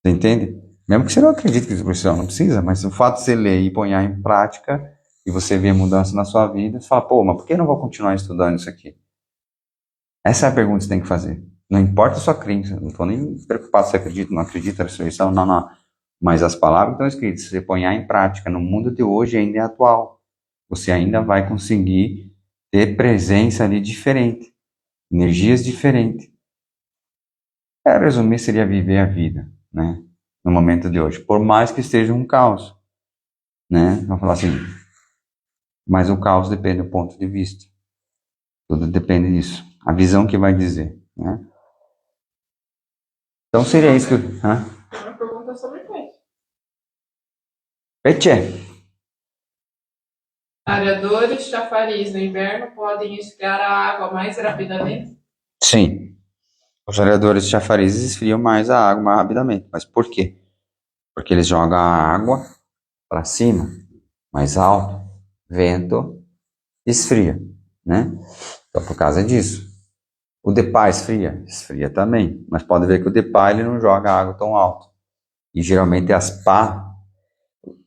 Você entende? Mesmo que você não acredite que isso não precisa, mas o fato de você ler e pôr em prática e você ver mudança na sua vida, você fala, pô, mas por que eu não vou continuar estudando isso aqui? Essa é a pergunta que você tem que fazer. Não importa a sua crença, não estou nem preocupado se você acredita ou não acredita na ressurreição, não. Mas as palavras que estão escritas, se você pôr em prática no mundo de hoje, ainda é atual. Você ainda vai conseguir ter presença ali diferente, energias diferentes. Resumir seria viver a vida, né? No momento de hoje, por mais que esteja um caos, né? Vamos falar assim, mas o caos depende do ponto de vista. Tudo depende disso. A visão que vai dizer, né? Então seria isso que eu... Uma pergunta sobre peixe. Peixe. Areadores chafariz no inverno podem esfriar a água mais rapidamente? Sim. Os areadores de chafarizes esfriam mais a água mais rapidamente. Mas por quê? Porque eles jogam a água para cima, mais alto, vento, esfria, né? Então, por causa disso. O Depá esfria? Esfria também. Mas pode ver que o Depá ele não joga a água tão alto. E geralmente as pá...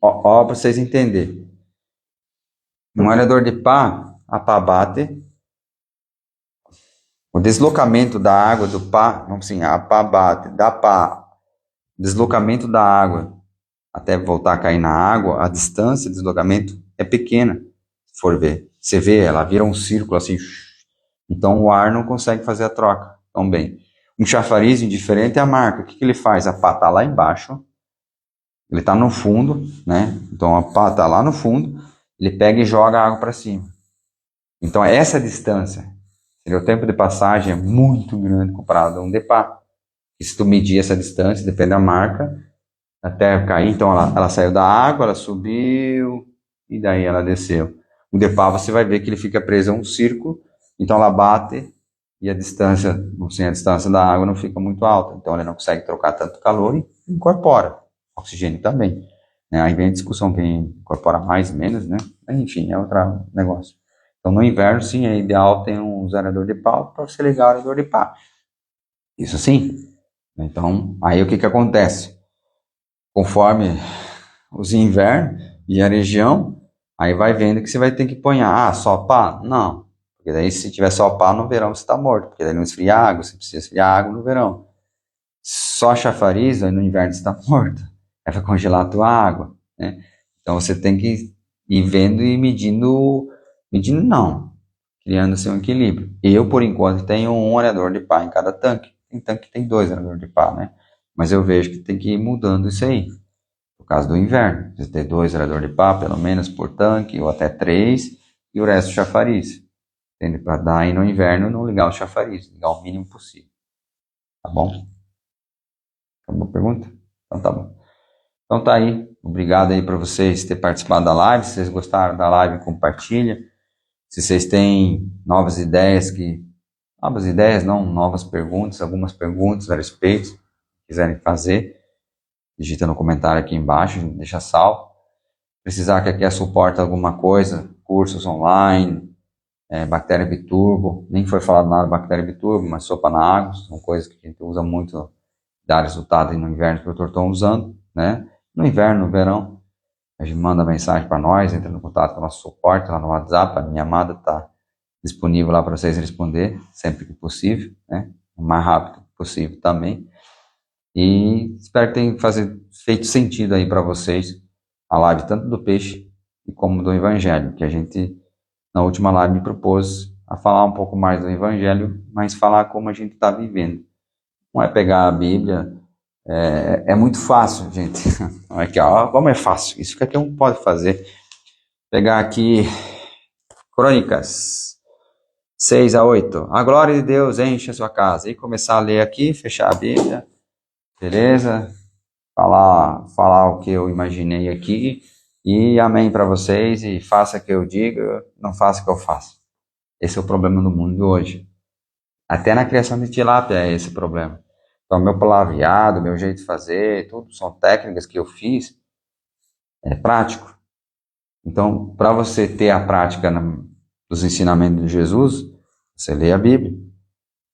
Ó, para vocês entenderem. No areador de pá, a pá bate... O deslocamento da água do pá, vamos assim, a pá bate, da pá, deslocamento da água até voltar a cair na água, a distância de deslocamento é pequena, se for ver. Você vê, ela vira um círculo assim, então o ar não consegue fazer a troca tão bem. Um chafariz indiferente é a marca. O que ele faz? A pá está lá embaixo, ele está no fundo, né? Então a pá está lá no fundo, ele pega e joga a água para cima. Então essa distância, o tempo de passagem é muito grande comparado a um Depá. E se tu medir essa distância, depende da marca, até cair, então ela saiu da água, ela subiu, e daí ela desceu. O Depá você vai ver que ele fica preso a um círculo, então ela bate, e a distância, assim, a distância da água não fica muito alta, então ele não consegue trocar tanto calor e incorpora. Oxigênio também. Né? Aí vem a discussão, quem incorpora mais, menos, né? Mas, enfim, é outro negócio. Então, no inverno, sim, é ideal ter um areador de pau para você ligar o areador de pá. Isso sim. Então, aí o que acontece? Conforme os invernos e a região, aí vai vendo que você vai ter que pôr, só pá? Não. Porque daí, se tiver só pá, no verão você está morto. Porque daí não esfria água, você precisa esfriar água no verão. Só chafariz, aí no inverno você está morto. Aí vai congelar a tua água, né? Então, você tem que ir vendo e medindo não. criando-se um equilíbrio. Eu, por enquanto, tenho um orador de pá em cada tanque. Tem tanque que tem 2 oradores de pá, né? Mas eu vejo que tem que ir mudando isso aí. No caso do inverno, você ter 2 oradores de pá, pelo menos, por tanque, ou até 3, e o resto chafariz. Entende? Para dar aí no inverno não ligar o chafariz, ligar o mínimo possível. Tá bom? Acabou a pergunta? Então tá bom. Então tá aí. Obrigado aí para vocês terem participado da live. Se vocês gostaram da live, compartilha. Se vocês têm novas ideias novas perguntas, algumas perguntas a respeito, quiserem fazer, digita no comentário aqui embaixo, deixa salvo. Precisar que aqui suporte alguma coisa, cursos online, bactéria biturbo, nem foi falado nada de bactéria biturbo, mas sopa na água, são coisas que a gente usa muito, dá resultado no inverno, que eu estou usando, né? No inverno, no verão, a gente manda mensagem para nós, entra em contato com o nosso suporte lá no WhatsApp, a minha amada está disponível lá para vocês responder, sempre que possível, né? O mais rápido possível também. E espero que tenha feito sentido aí para vocês a live tanto do peixe como do evangelho, que a gente na última live me propôs a falar um pouco mais do evangelho, mas falar como a gente está vivendo. Não é pegar a Bíblia, é muito fácil, gente. Não é que, como é fácil, isso que qualquer um pode fazer. Pegar aqui Crônicas 6-8. A glória de Deus enche a sua casa. E começar a ler aqui, fechar a Bíblia, beleza? Falar o que eu imaginei aqui. E amém para vocês, e faça o que eu diga, não faça o que eu faço. Esse é o problema do mundo de hoje. Até na criação de tilápia é esse o problema. Então, meu palavreado, meu jeito de fazer, tudo são técnicas que eu fiz, é prático. Então, para você ter a prática dos ensinamentos de Jesus, você lê a Bíblia.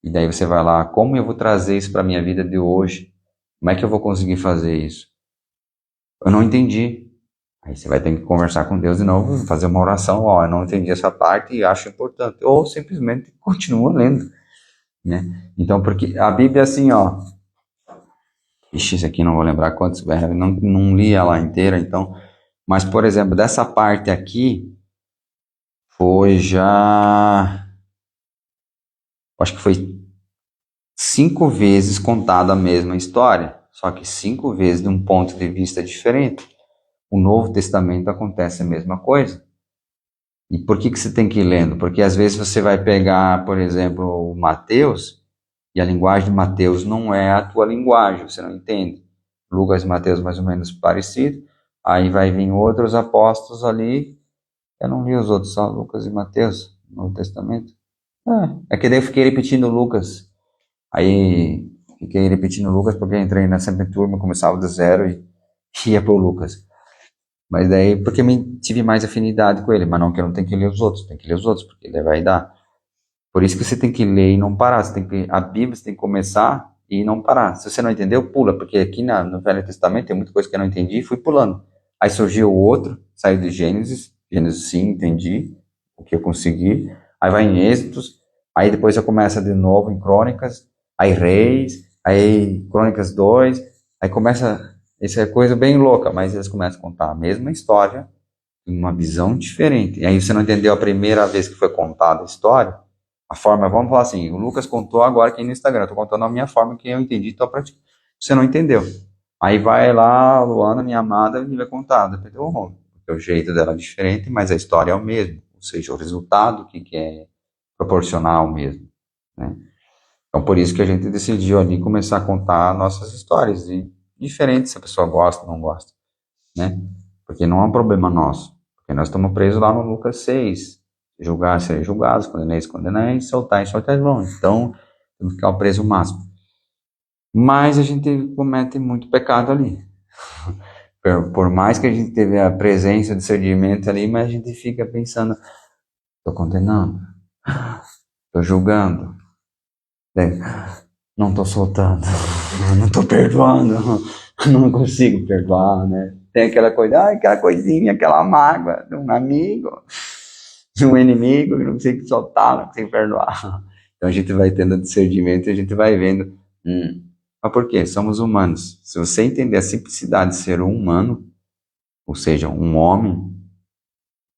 E daí você vai lá, como eu vou trazer isso para a minha vida de hoje? Como é que eu vou conseguir fazer isso? Eu não entendi. Aí você vai ter que conversar com Deus de novo, fazer uma oração, eu não entendi essa parte e acho importante. Ou simplesmente continua lendo, né? Então, porque a Bíblia é assim, Ixi, isso aqui não vou lembrar quantos, não li ela inteira, então. Mas, por exemplo, dessa parte aqui, foi já... Acho que foi 5 vezes contada a mesma história, só que 5 vezes de um ponto de vista diferente. O Novo Testamento acontece a mesma coisa. E por que você tem que ir lendo? Porque às vezes você vai pegar, por exemplo, o Mateus, e a linguagem de Mateus não é a tua linguagem, você não entende. Lucas e Mateus mais ou menos parecido. Aí vai vir outros apóstolos ali. Eu não li os outros, só Lucas e Mateus no Novo Testamento. É que daí eu fiquei repetindo Lucas. Aí fiquei repetindo Lucas porque eu entrei na sempre turma, começava do zero e ia pro Lucas. Mas daí, porque eu tive mais afinidade com ele, mas não que eu não tenho que ler os outros, tem que ler os outros, porque ele vai dar. Por isso que você tem que ler e não parar, a Bíblia você tem que começar e não parar. Se você não entendeu, pula, porque aqui no Velho Testamento tem muita coisa que eu não entendi e fui pulando. Aí surgiu outro, saiu de Gênesis sim, entendi o que eu consegui. Aí vai em Êxodos, aí depois eu começo de novo em Crônicas, aí Reis, aí Crônicas 2, aí começa... Isso é coisa bem louca, mas eles começam a contar a mesma história, em uma visão diferente. E aí você não entendeu a primeira vez que foi contada a história, a forma, vamos falar assim, o Lucas contou agora aqui no Instagram, eu estou contando a minha forma que eu entendi, estou praticando. Você não entendeu. Aí vai lá, Luana, minha amada, e vai contar. Porque o jeito dela é diferente, mas a história é o mesmo. Ou seja, o resultado que é proporcional mesmo, né? Então, por isso que a gente decidiu ali começar a contar nossas histórias, e diferente se a pessoa gosta ou não gosta, né? Porque não é um problema nosso. Porque nós estamos presos lá no Lucas 6. Julgar, serem julgados, condenéis, soltar e soltar vão. Então, temos que ficar o preso máximo. Mas a gente comete muito pecado ali. Por mais que a gente teve a presença de discernimento ali, mas a gente fica pensando, estou condenando, estou julgando, não estou soltando, não estou perdoando, não consigo perdoar, né? Tem aquela coisa, aquela coisinha, aquela mágoa de um amigo, de um inimigo, que não consigo soltar, não consigo perdoar. Então a gente vai tendo discernimento e a gente vai vendo, mas por quê? Somos humanos. Se você entender a simplicidade de ser um humano, ou seja, um homem,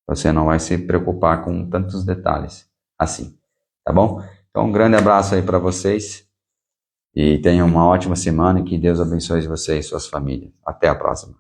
você não vai se preocupar com tantos detalhes. assim, tá bom? Então, um grande abraço aí para vocês e tenham uma ótima semana e que Deus abençoe vocês e suas famílias. Até a próxima.